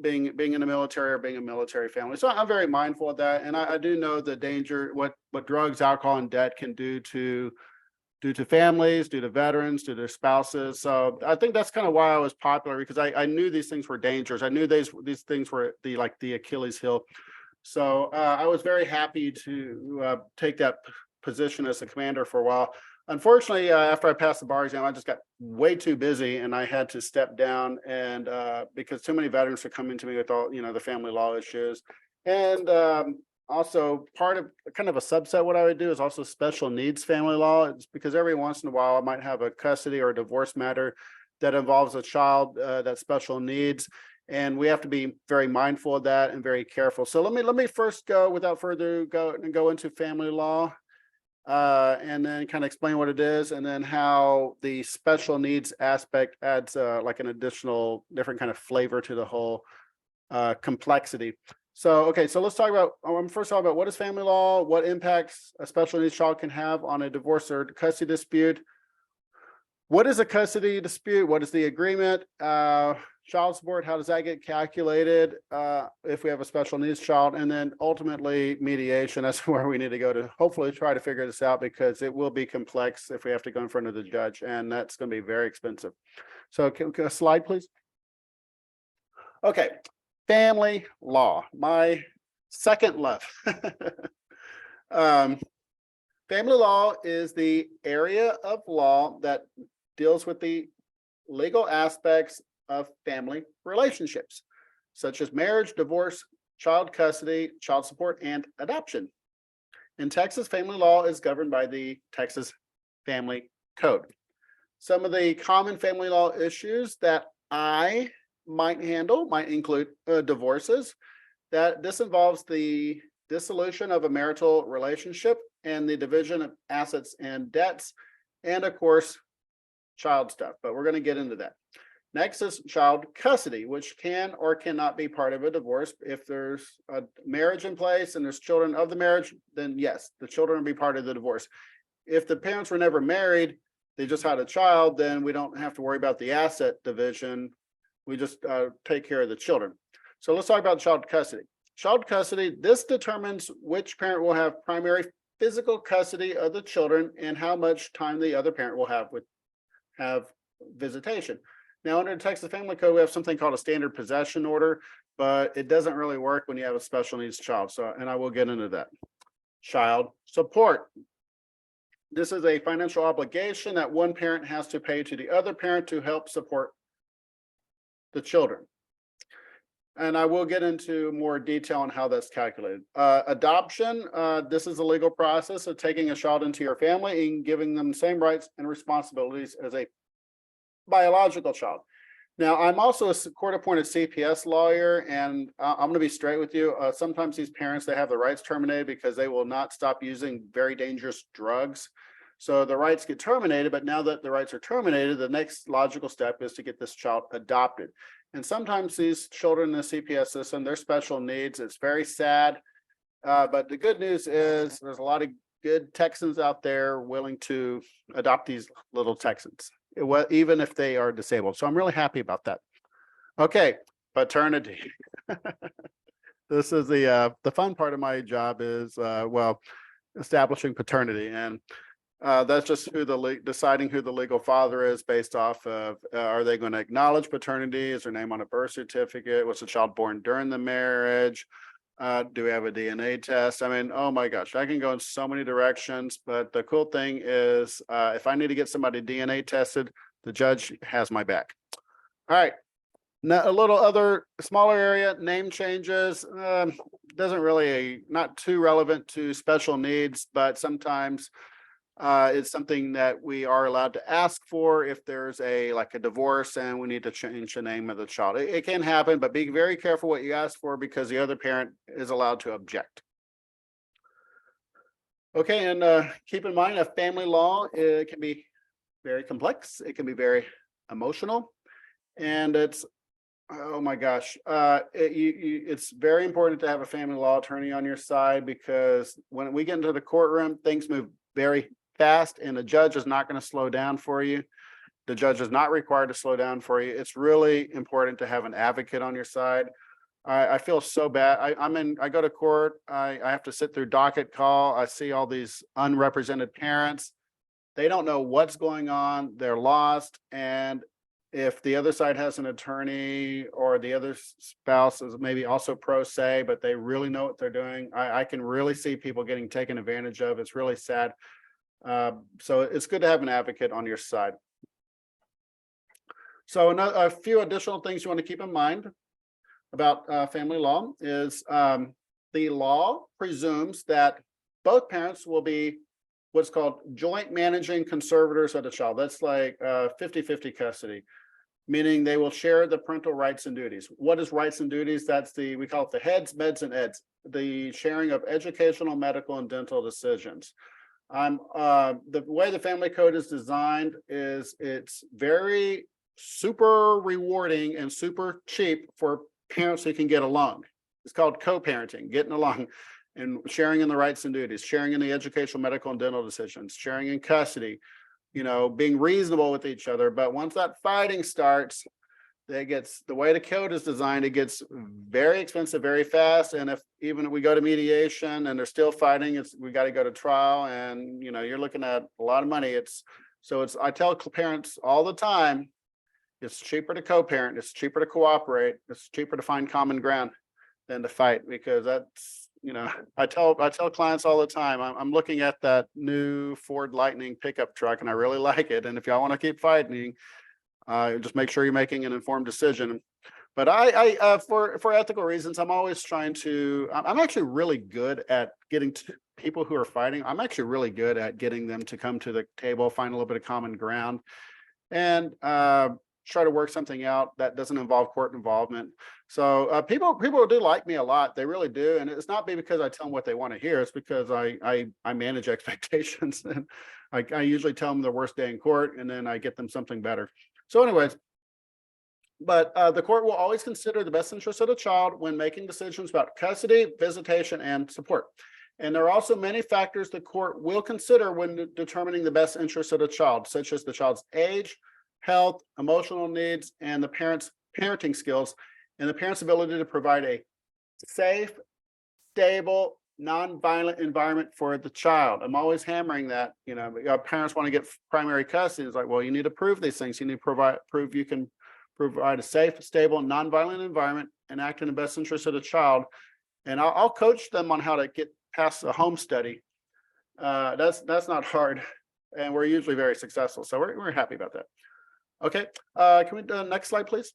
being in the military or being a military family. So I'm very mindful of that. And I do know the danger, what drugs, alcohol, and debt can do to families, due to veterans, to their spouses. So I think that's kind of why I was popular, because I knew these things were dangerous. I knew these things were the Achilles heel. So I was very happy to take that position as a commander for a while. Unfortunately, after I passed the bar exam, I just got way too busy, and I had to step down, and because too many veterans were coming to me with all, the family law issues. And also part of kind of a subset, what I would do is also special needs family law. It's because every once in a while I might have a custody or a divorce matter that involves a child that's special needs. And we have to be very mindful of that and very careful. So let me first go, without further ado, go into family law. And then kind of explain what it is, and then how the special needs aspect adds like an additional different kind of flavor to the whole complexity. So, okay, so let's talk about, first talk about what is family law, what impacts a special needs child can have on a divorce or custody dispute. What is a custody dispute? What is the agreement? Child support, how does that get calculated if we have a special needs child? And then ultimately mediation. That's where we need to go to hopefully try to figure this out, because it will be complex if we have to go in front of the judge, and that's going to be very expensive. So can a slide, please? Okay, family law, my second love. Family law is the area of law that deals with the legal aspects of family relationships, such as marriage, divorce, child custody, child support, and adoption. In Texas, family law is governed by the Texas Family Code. Some of the common family law issues that I might handle might include divorces. That this involves the dissolution of a marital relationship and the division of assets and debts, and of course, child stuff, but we're going to get into that. Next is child custody, which can or cannot be part of a divorce. If there's a marriage in place and there's children of the marriage, then yes, the children will be part of the divorce. If the parents were never married, they just had a child, then we don't have to worry about the asset division. We just take care of the children. So let's talk about child custody. Child custody, this determines which parent will have primary physical custody of the children and how much time the other parent will have visitation. Now, under the Texas Family Code, we have something called a standard possession order, but it doesn't really work when you have a special needs child. So, and I will get into that. Child support. This is a financial obligation that one parent has to pay to the other parent to help support the children. And I will get into more detail on how that's calculated. Adoption, this is a legal process of taking a child into your family and giving them the same rights and responsibilities as a biological child. Now, I'm also a court-appointed CPS lawyer, and I'm going to be straight with you. Sometimes these parents, they have the rights terminated because they will not stop using very dangerous drugs. So the rights get terminated, but now that the rights are terminated, the next logical step is to get this child adopted. And sometimes these children in the CPS system, they're special needs. It's very sad. But the good news is there's a lot of good Texans out there willing to adopt these little Texans, even if they are disabled. So I'm really happy about that. Okay, paternity. This is the fun part of my job is, well, establishing paternity. And That's just deciding who the legal father is based off of, are they going to acknowledge paternity? Is their name on a birth certificate? Was the child born during the marriage? Do we have a DNA test? I mean, oh my gosh, I can go in so many directions, but the cool thing is, if I need to get somebody DNA tested, the judge has my back. All right. Now, a little other smaller area, name changes, doesn't really, not too relevant to special needs, but sometimes it's something that we are allowed to ask for if there's like a divorce and we need to change the name of the child. It can happen, but be very careful what you ask for because the other parent is allowed to object. Okay, and keep in mind, a family law, it can be very complex. It can be very emotional, and it's, oh my gosh, it's very important to have a family law attorney on your side because when we get into the courtroom, things move very fast and the judge is not going to slow down for you. The judge is not required to slow down for you. It's really important to have an advocate on your side. I feel so bad. I go to court. I have to sit through docket call. I see all these unrepresented parents. They don't know what's going on. They're lost. And if the other side has an attorney or the other spouse is maybe also pro se, but they really know what they're doing, I can really see people getting taken advantage of. It's really sad. So it's good to have an advocate on your side. So a few additional things you want to keep in mind about family law is the law presumes that both parents will be what's called joint managing conservators of the child. That's like 50-50 custody, meaning they will share the parental rights and duties. What is rights and duties? That's we call it the heads, meds, and eds, the sharing of educational, medical, and dental decisions. The way the family code is designed is it's very super rewarding and super cheap for parents who can get along. It's called co-parenting, getting along and sharing in the rights and duties, sharing in the educational, medical, and dental decisions, sharing in custody, being reasonable with each other. But once that fighting starts, the way the code is designed, it gets very expensive very fast. And if we go to mediation and they're still fighting, we got to go to trial, and you're looking at a lot of money. I tell parents all the time, it's cheaper to co-parent, it's cheaper to cooperate, it's cheaper to find common ground than to fight, because that's, I tell clients all the time, I'm looking at that new Ford Lightning pickup truck and I really like it. And if y'all want to keep fighting, just make sure you're making an informed decision. But for ethical reasons, I'm always trying to, I'm actually really good at getting to people who are fighting. I'm actually really good at getting them to come to the table, find a little bit of common ground, and try to work something out that doesn't involve court involvement. So people do like me a lot. They really do. And it's not because I tell them what they want to hear. It's because I manage expectations. And I usually tell them the worst day in court, and then I get them something better. So anyways, but the court will always consider the best interest of the child when making decisions about custody, visitation, and support. And there are also many factors the court will consider when determining the best interest of the child, such as the child's age, health, emotional needs, and the parent's parenting skills, and the parent's ability to provide a safe, stable, non-violent environment for the child. I'm always hammering that. Parents want to get primary custody. It's like, well, you need to prove these things. You need to prove you can provide a safe, stable, non-violent environment and act in the best interest of the child. And I'll coach them on how to get past a home study. That's not hard, and we're usually very successful. So we're happy about that. Okay, can we do the next slide, please?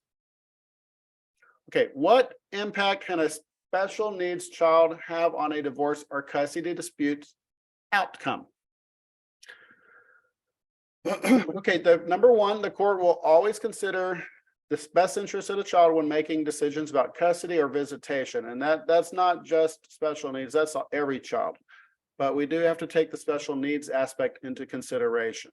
Okay, what impact can a special needs child have on a divorce or custody dispute outcome? Okay, number one, the court will always consider the best interest of the child when making decisions about custody or visitation. And that's not just special needs, that's every child. But we do have to take the special needs aspect into consideration.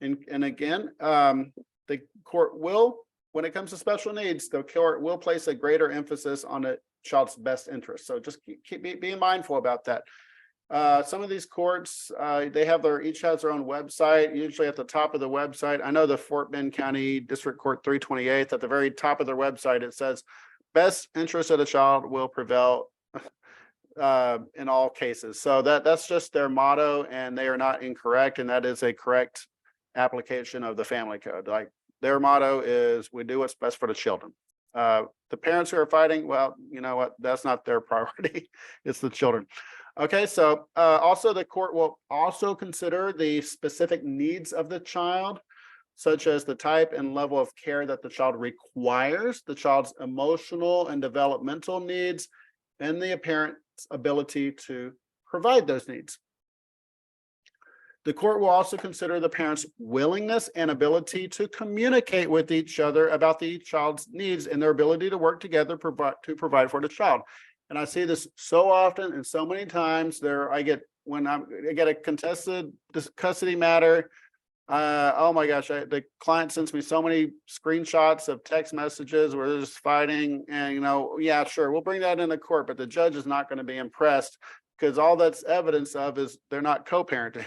And again, the court will, when it comes to special needs, the court will place a greater emphasis on the child's best interest. So just keep being mindful about that. Some of these courts, each has their own website, usually at the top of the website. I know the Fort Bend County District Court 328th, at the very top of their website, it says, best interest of the child will prevail. in all cases. So that's just their motto, and they are not incorrect, and that is a correct application of the family code. Like, their motto is, we do what's best for the children. The parents who are fighting, well, you know what, that's not their priority. It's the children. Okay, so also the court will also consider the specific needs of the child, such as the type and level of care that the child requires, the child's emotional and developmental needs, and the parent's ability to provide those needs. The court will also consider the parent's willingness and ability to communicate with each other about the child's needs and their ability to work together to provide for the child. And I see this so often and so many times I get a contested custody matter. Oh my gosh, the client sends me so many screenshots of text messages where they're just fighting, and yeah, sure, we'll bring that into court, but the judge is not going to be impressed because all that's evidence of is they're not co-parenting.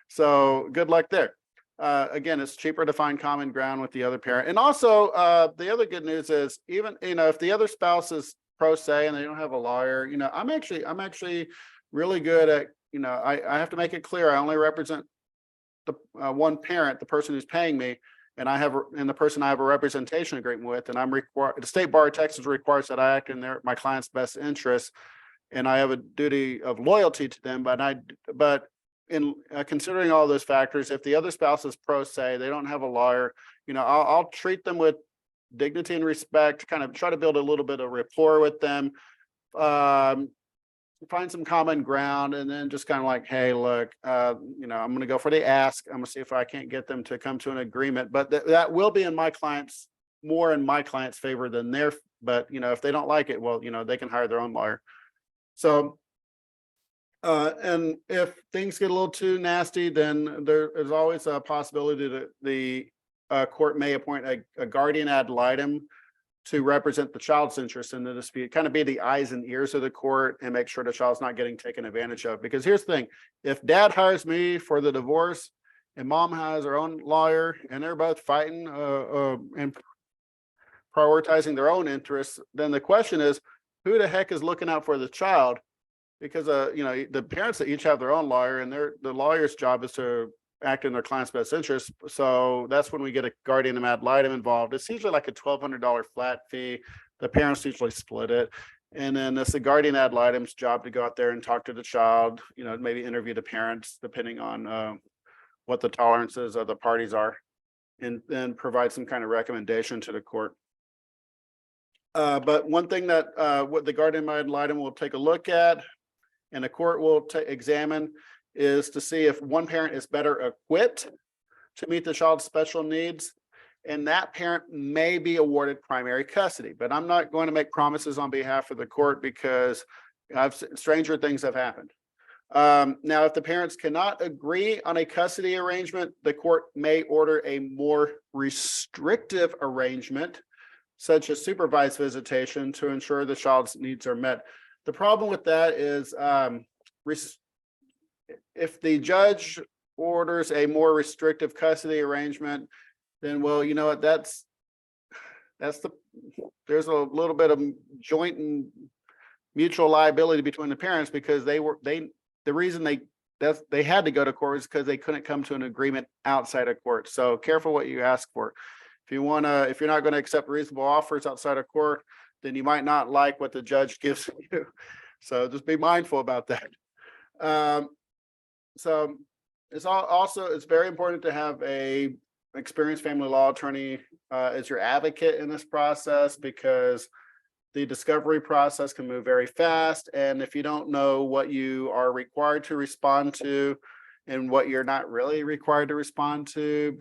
So good luck there. Again, it's cheaper to find common ground with the other parent. And also, the other good news is, even if the other spouse is pro se and they don't have a lawyer, I'm actually really good at, I have to make it clear, I only represent the one parent, the person who's paying me, and the person I have a representation agreement with, and I'm required. The state bar of Texas requires that I act in my client's best interest, and I have a duty of loyalty to them. But in considering all those factors, if the other spouse is pro se, they don't have a lawyer, I'll treat them with dignity and respect, kind of try to build a little bit of rapport with them. Find some common ground, and then just kind of like, hey, look, I'm going to go for the ask. I'm going to see if I can't get them to come to an agreement, but that will be more in my client's favor than their, but if they don't like it, well, they can hire their own lawyer. So, and if things get a little too nasty, then there's always a possibility that the court may appoint a guardian ad litem to represent the child's interest in the dispute, kind of be the eyes and ears of the court and make sure the child's not getting taken advantage of. Because here's the thing, if dad hires me for the divorce and mom has her own lawyer and they're both fighting and prioritizing their own interests, then the question is, who the heck is looking out for the child? Because the parents that each have their own lawyer, and the lawyer's job is to act in their client's best interest. So that's when we get a guardian ad litem involved. It's usually like a $1,200 flat fee. The parents usually split it. And then it's the guardian ad litem's job to go out there and talk to the child, maybe interview the parents, depending on what the tolerances of the parties are, and then provide some kind of recommendation to the court. But one thing that what the guardian ad litem will take a look at, and the court will examine, is to see if one parent is better equipped to meet the child's special needs, and that parent may be awarded primary custody. But I'm not going to make promises on behalf of the court, because stranger things have happened. Now, if the parents cannot agree on a custody arrangement, the court may order a more restrictive arrangement, such as supervised visitation, to ensure the child's needs are met. The problem with that is, if the judge orders a more restrictive custody arrangement, then, well, you know what, there's a little bit of joint and mutual liability between the parents, because the reason they had to go to court is because they couldn't come to an agreement outside of court. So careful what you ask for. If you're not going to accept reasonable offers outside of court, then you might not like what the judge gives you. So just be mindful about that. So it's very important to have a experienced family law attorney as your advocate in this process, because the discovery process can move very fast. And if you don't know what you are required to respond to and what you're not really required to respond to,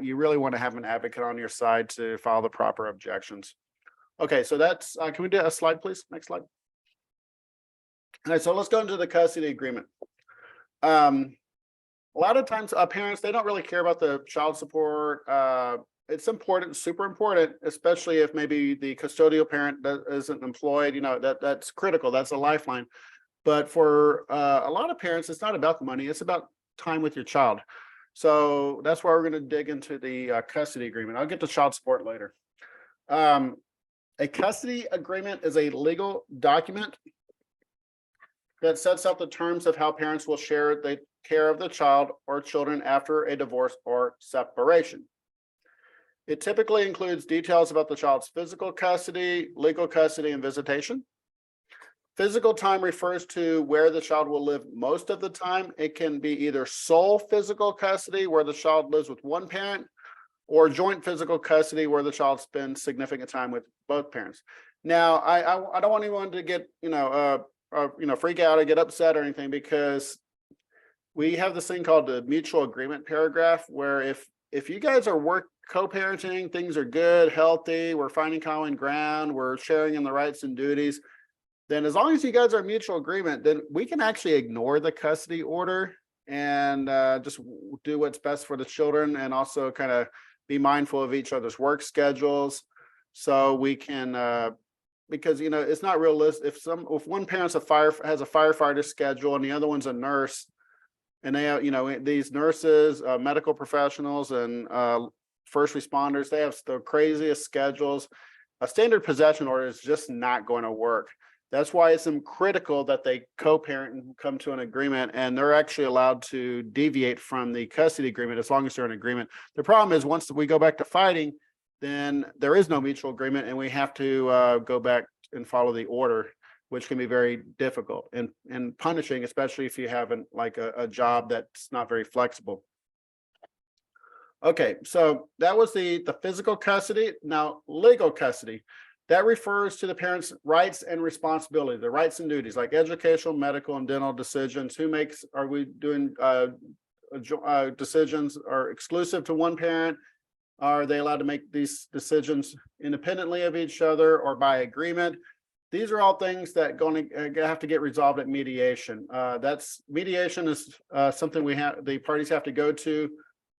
you really want to have an advocate on your side to file the proper objections. Okay, so that's, can we do a slide, please? Next slide. All right, so let's go into the custody agreement. A lot of times parents, they don't really care about the child support. It's important, super important, especially if maybe the custodial parent isn't employed. That's critical. That's a lifeline. But for a lot of parents, it's not about the money. It's about time with your child. So that's why we're going to dig into the custody agreement. I'll get to child support later. A custody agreement is a legal document that sets out the terms of how parents will share the care of the child or children after a divorce or separation. It typically includes details about the child's physical custody, legal custody, and visitation. Physical time refers to where the child will live most of the time. It can be either sole physical custody, where the child lives with one parent, or joint physical custody, where the child spends significant time with both parents. Now, I don't want anyone to get freak out or get upset or anything, because we have this thing called the mutual agreement paragraph, where if you guys are co-parenting, things are good, healthy, we're finding common ground, we're sharing in the rights and duties, then as long as you guys are mutual agreement, then we can actually ignore the custody order and just do what's best for the children, and also kind of be mindful of each other's work schedules. So we can, because it's not realistic if one parent's has a firefighter schedule and the other one's a nurse, and they have, these nurses, medical professionals, and first responders, they have the craziest schedules. A standard possession order is just not going to work. That's why it's critical that they co-parent and come to an agreement, and they're actually allowed to deviate from the custody agreement as long as they're in agreement. The problem is, once we go back to fighting, then there is no mutual agreement, and we have to go back and follow the order, which can be very difficult and punishing, especially if you have a job that's not very flexible. Okay, so that was the physical custody. Now, legal custody. That refers to the parents' rights and responsibility, the rights and duties, like educational, medical, and dental decisions. Are we doing decisions are exclusive to one parent? Are they allowed to make these decisions independently of each other or by agreement? These are all things that going to have to get resolved at mediation. Mediation is something the parties have to go to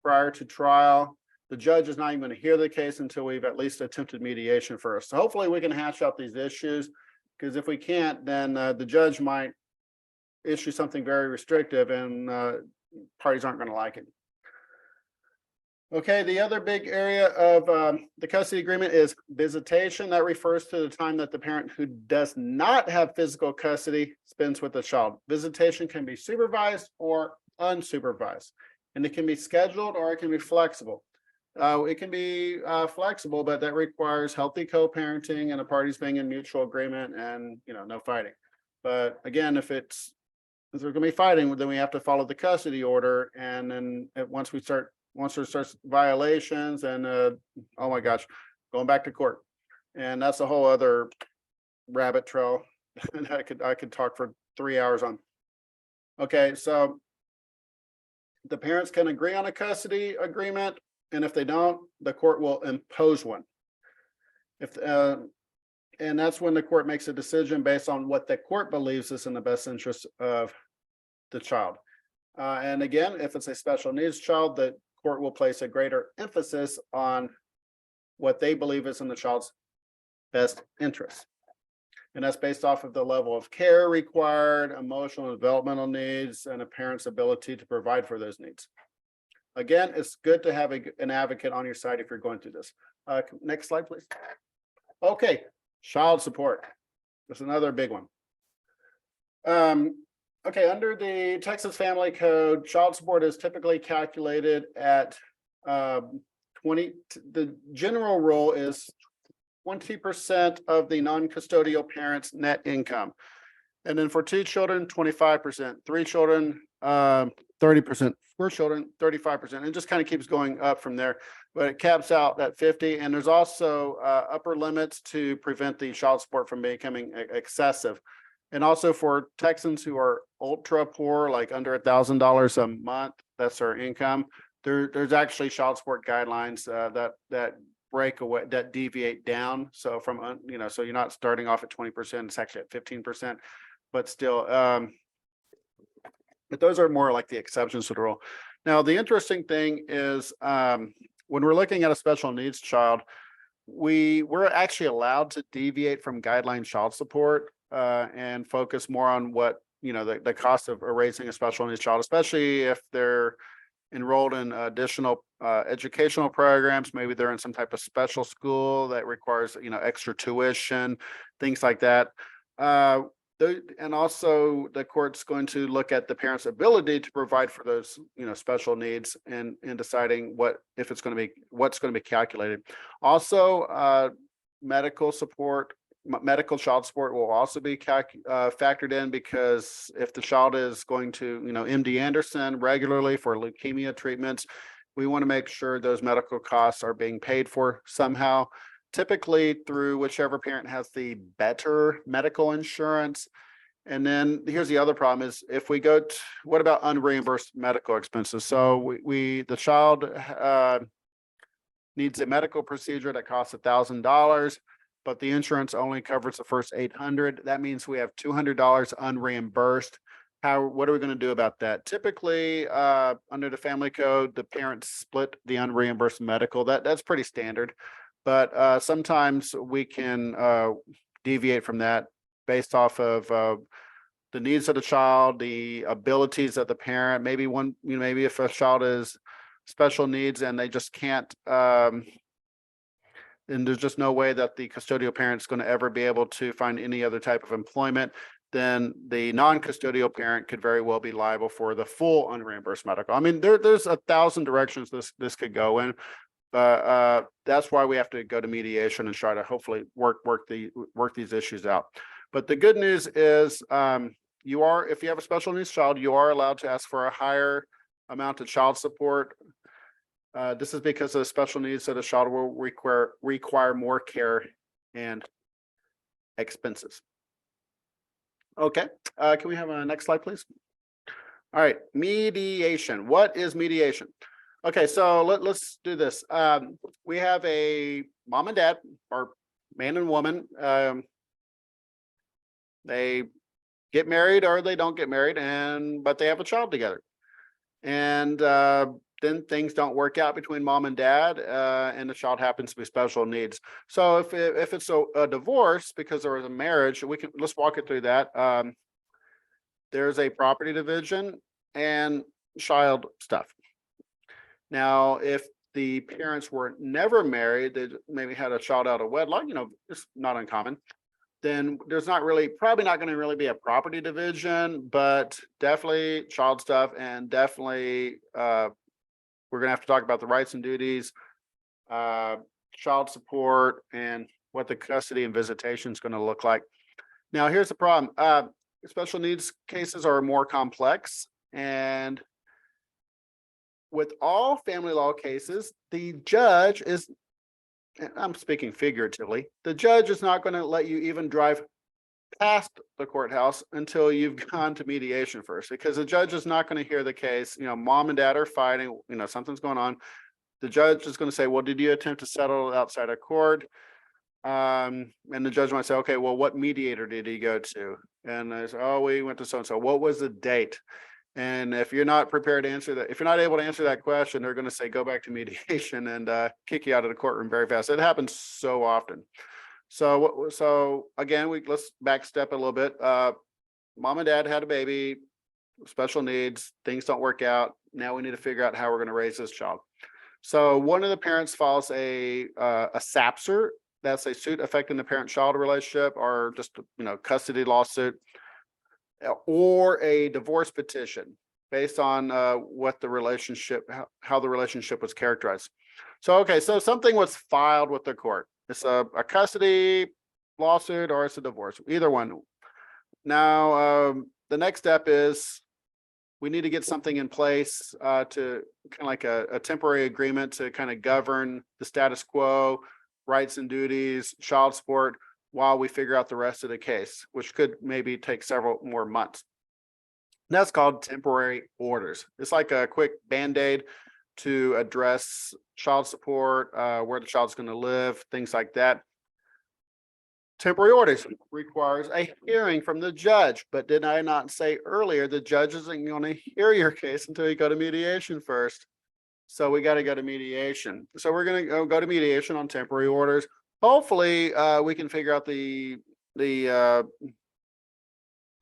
prior to trial. The judge is not even going to hear the case until we've at least attempted mediation first. So hopefully we can hash out these issues, because if we can't, then the judge might issue something very restrictive, and parties aren't going to like it. Okay, the other big area of the custody agreement is visitation. That refers to the time that the parent who does not have physical custody spends with the child. Visitation can be supervised or unsupervised, and it can be scheduled or it can be flexible. It can be flexible, but that requires healthy co-parenting and the parties being in mutual agreement and no fighting. But again, if there's going to be fighting, then we have to follow the custody order, and then once there starts violations, and oh my gosh, going back to court, and that's a whole other rabbit trail and I could talk for 3 hours on. Okay, so the parents can agree on a custody agreement, and if they don't, the court will impose one. And that's when the court makes a decision based on what the court believes is in the best interest of the child. And again, if it's a special needs child, the court will place a greater emphasis on what they believe is in the child's best interest. And that's based off of the level of care required, emotional and developmental needs, and a parent's ability to provide for those needs. Again, it's good to have an advocate on your side if you're going through this. Next slide, please. Okay, child support. That's another big one. Okay, under the Texas Family Code, child support is typically calculated at the general rule is 20% of the non-custodial parent's net income. And then for 2 children, 25%, 3 children, 30%, 4 children, 35%. It just kind of keeps going up from there, but it caps out at 50. And there's also upper limits to prevent the child support from becoming excessive. And also for Texans who are ultra poor, like under $1,000 a month, that's their income. There's actually child support guidelines that break away, that deviate down. So from so you're not starting off at 20%; it's actually at 15%. But still, but those are more like the exceptions to the rule. Now, the interesting thing is when we're looking at a special needs child, we're actually allowed to deviate from guideline child support and focus more on what the cost of raising a special needs child, especially if they're enrolled in additional educational programs. Maybe they're in some type of special school that requires extra tuition, things like that. And also the court's going to look at the parent's ability to provide for those, special needs and deciding what's going to be calculated. Also, medical support, medical child support will also be factored in, because if the child is going to, MD Anderson regularly for leukemia treatments, we want to make sure those medical costs are being paid for somehow, typically through whichever parent has the better medical insurance. And then here's the other problem is if we go to, what about unreimbursed medical expenses? So the child needs a medical procedure that costs $1,000, but the insurance only covers the first $800. That means we have $200 unreimbursed. What are we going to do about that? Typically, under the family code, the parents split the unreimbursed medical. That's pretty standard. But sometimes we can deviate from that based off of the needs of the child, the abilities of the parent. Maybe maybe if a child is special needs and they just can't, and there's just no way that the custodial parent is going to ever be able to find any other type of employment, then the non-custodial parent could very well be liable for the full unreimbursed medical. I mean, there's 1,000 directions this could go in. That's why we have to go to mediation and try to hopefully work these issues out. But the good news is, if you have a special needs child, you are allowed to ask for a higher amount of child support. This is because of the special needs that a child will require more care and expenses. Okay, can we have a next slide, please? All right, mediation. What is mediation? Okay, so let's do this. We have a mom and dad, or man and woman. They get married or they don't get married, but they have a child together. And then things don't work out between mom and dad, and the child happens to be special needs. So if it's a divorce because there was a marriage, let's walk it through that. There's a property division and child stuff. Now, if the parents were never married, they maybe had a child out of wedlock, it's not uncommon, then there's probably not going to really be a property division, but definitely child stuff, and definitely we're going to have to talk about the rights and duties, child support, and what the custody and visitation is going to look like. Now, here's the problem. Special needs cases are more complex, and with all family law cases, the judge is, I'm speaking figuratively, the judge is not going to let you even drive past the courthouse until you've gone to mediation first, because the judge is not going to hear the case. Mom and dad are fighting, something's going on. The judge is going to say, well, did you attempt to settle outside of court? And the judge might say, okay, well, what mediator did he go to? And I say, oh, we went to so-and-so. What was the date? And if you're not prepared to answer that, if you're not able to answer that question, they're going to say, go back to mediation and kick you out of the courtroom very fast. It happens so often. So again, let's back step a little bit. Mom and dad had a baby, special needs, things don't work out. Now we need to figure out how we're going to raise this child. So one of the parents files a SAPSR. That's a suit affecting the parent-child relationship, or just, custody lawsuit, or a divorce petition based on what the relationship, how the relationship was characterized. So something was filed with the court. It's a custody lawsuit or it's a divorce, either one. Now, the next step is we need to get something in place to kind of like a temporary agreement to kind of govern the status quo, rights and duties, child support, while we figure out the rest of the case, which could maybe take several more months. And that's called temporary orders. It's like a quick Band-Aid to address child support, where the child's going to live, things like that. Temporary orders requires a hearing from the judge, but did I not say earlier, the judge isn't going to hear your case until you go to mediation first. So we got to go to mediation. So we're going to go to mediation on temporary orders. Hopefully, we can figure out the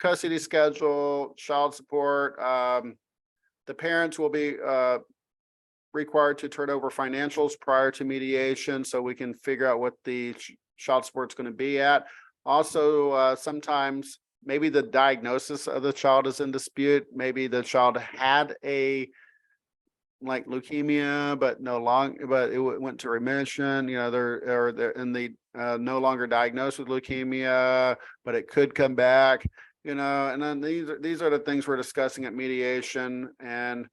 custody schedule, child support. The parents will be required to turn over financials prior to mediation, so we can figure out what the child support is going to be at. Also, sometimes maybe the diagnosis of the child is in dispute. Maybe the child had a like leukemia, but but it went to remission. You know, they're in the no longer diagnosed with leukemia, but it could come back. You know, and then these are the things we're discussing at mediation. And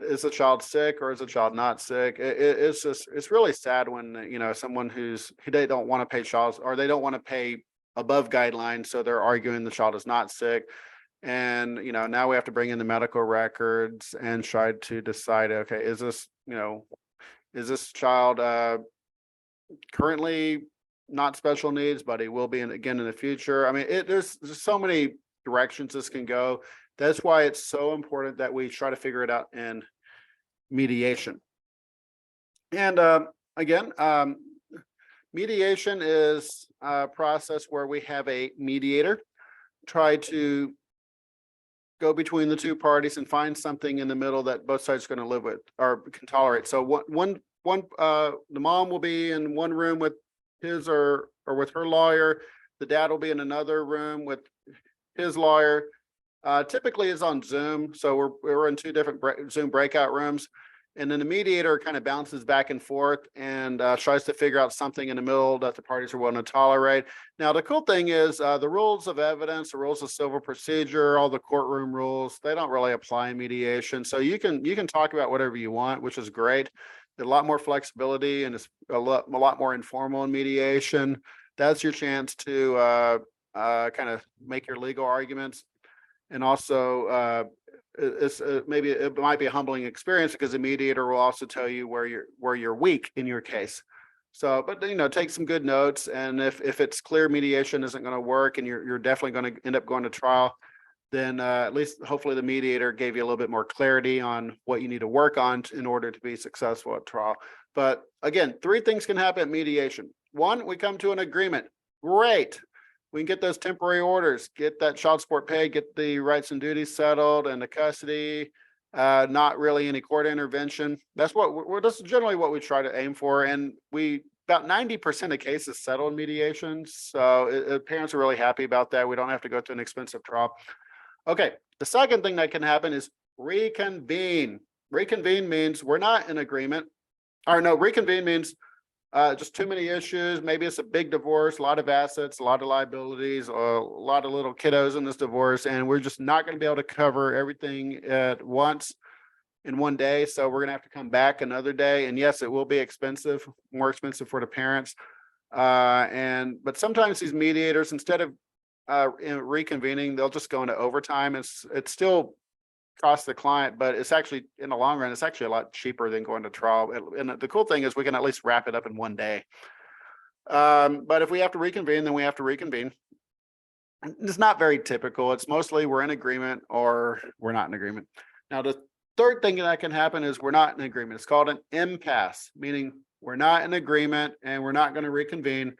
is the child sick or is the child not sick? It's really sad when, you know, someone who they don't want to pay child, or they don't want to pay above guidelines, so they're arguing the child is not sick. And, you know, now we have to bring in the medical records and try to decide, okay, is this, you know, is this child currently not special needs, but he will be again in the future? I mean, there's so many directions this can go. That's why it's so important that we try to figure it out in mediation. And again, mediation is a process where we have a mediator try to go between the two parties and find something in the middle that both sides are going to live with or can tolerate. So the mom will be in one room with his or with her lawyer. The dad will be in another room with his lawyer. Typically is on Zoom. So we're in two different Zoom breakout rooms. And then the mediator kind of bounces back and forth and tries to figure out something in the middle that the parties are willing to tolerate. Now, the cool thing is the rules of evidence, the rules of civil procedure, all the courtroom rules, they don't really apply in mediation. So you can talk about whatever you want, which is great. There's a lot more flexibility and it's a lot more informal in mediation. That's your chance to kind of make your legal arguments. And also, maybe it might be a humbling experience because the mediator will also tell you where you're weak in your case. So, but you know, take some good notes, and if it's clear mediation isn't going to work, and you're definitely going to end up going to trial, then at least hopefully the mediator gave you a little bit more clarity on what you need to work on in order to be successful at trial. But again, 3 things can happen at mediation. 1, we come to an agreement. Great. We can get those temporary orders, get that child support paid, get the rights and duties settled and the custody, not really any court intervention. That's that's generally what we try to aim for. And about 90% of cases settle in mediation. So parents are really happy about that. We don't have to go to an expensive trial. Okay. The second thing that can happen is reconvene. Reconvene means we're not in agreement. Or no, reconvene means just too many issues. Maybe it's a big divorce, a lot of assets, a lot of liabilities, a lot of little kiddos in this divorce, and we're just not going to be able to cover everything at once in one day. So we're going to have to come back another day. And yes, it will be expensive, more expensive for the parents. But sometimes these mediators, instead of reconvening, they'll just go into overtime. It's still cost the client, but it's actually in the long run, it's actually a lot cheaper than going to trial. And the cool thing is we can at least wrap it up in one day. But if we have to reconvene, then we have to reconvene. It's not very typical. It's mostly we're in agreement or we're not in agreement. Now, the third thing that can happen is we're not in agreement. It's called an impasse, meaning we're not in agreement and we're not going to reconvene.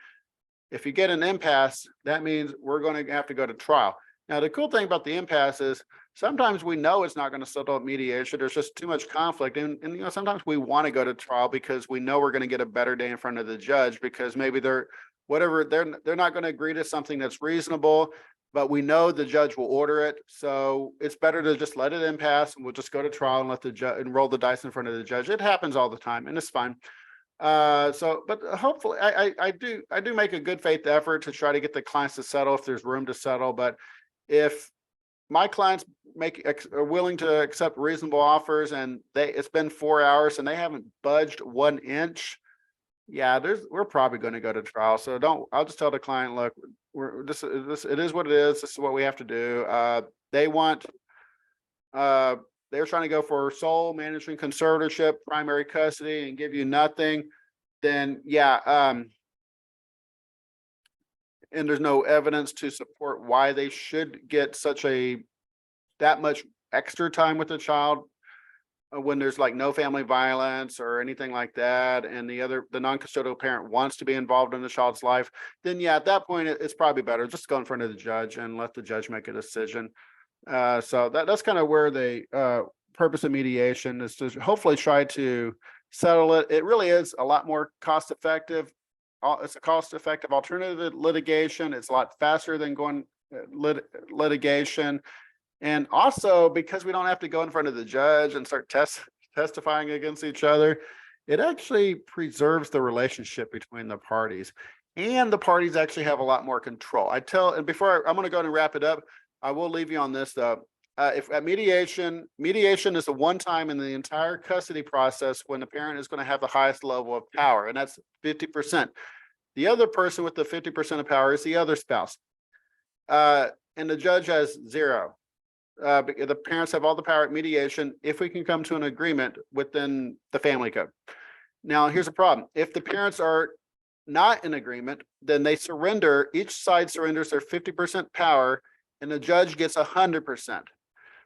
If you get an impasse, that means we're going to have to go to trial. Now, the cool thing about the impasse is sometimes we know it's not going to settle at mediation. There's just too much conflict. And you know, sometimes we want to go to trial because we know we're going to get a better day in front of the judge because maybe they're not going to agree to something that's reasonable, but we know the judge will order it. So it's better to just let it impasse and we'll just go to trial and let the judge and roll the dice in front of the judge. It happens all the time and it's fine. But hopefully I do make a good faith effort to try to get the clients to settle if there's room to settle. But if my clients are willing to accept reasonable offers and it's been 4 hours and they haven't budged 1 inch, yeah, we're probably going to go to trial. So I'll just tell the client, look, it is what it is. This is what we have to do. They're trying to go for sole management conservatorship, primary custody, and give you nothing. Then yeah, and there's no evidence to support why they should get that much extra time with the child when there's like no family violence or anything like that, and the non-custodial parent wants to be involved in the child's life, then yeah, at that point it's probably better just go in front of the judge and let the judge make a decision. So that's kind of where the purpose of mediation is, to hopefully try to settle it. It really is a lot more cost effective. It's a cost effective alternative to litigation. It's a lot faster than going litigation. And also because we don't have to go in front of the judge and start testifying against each other, it actually preserves the relationship between the parties. And the parties actually have a lot more control. And before I'm going to go ahead and wrap it up, I will leave you on this though. If at mediation is the one time in the entire custody process when the parent is going to have the highest level of power, and that's 50%. The other person with the 50% of power is the other spouse. And the judge has 0. The parents have all the power at mediation if we can come to an agreement within the family code. Now, here's a problem. If the parents are not in agreement, then they surrender, each side surrenders their 50% power and the judge gets 100%.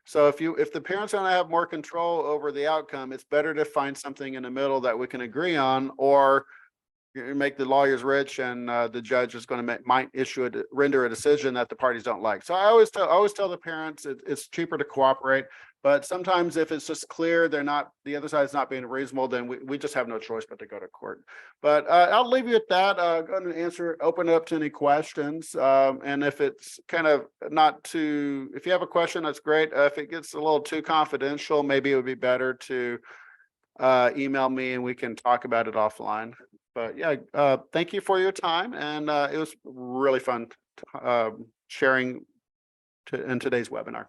So if the parents want to have more control over the outcome, it's better to find something in the middle that we can agree on, or you make the lawyers rich and the judge is going to might render a decision that the parties don't like. So I always tell the parents it's cheaper to cooperate, but sometimes if it's just clear the other side is not being reasonable, then we just have no choice but to go to court. But I'll leave you at that. Go ahead and open it up to any questions. And if it's kind of if you have a question, that's great. If it gets a little too confidential, maybe it would be better to email me and we can talk about it offline. But yeah, thank you for your time. And it was really fun sharing in today's webinar.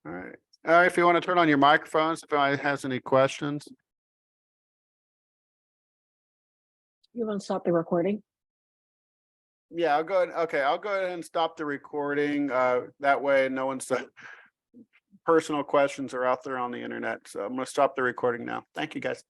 All right. If you want to turn on your microphones, if anyone has any questions. You want to stop the recording? Yeah, I'll go ahead. Okay, I'll go ahead and stop the recording. That way no one's personal questions are out there on the internet. So I'm going to stop the recording now. Thank you, guys.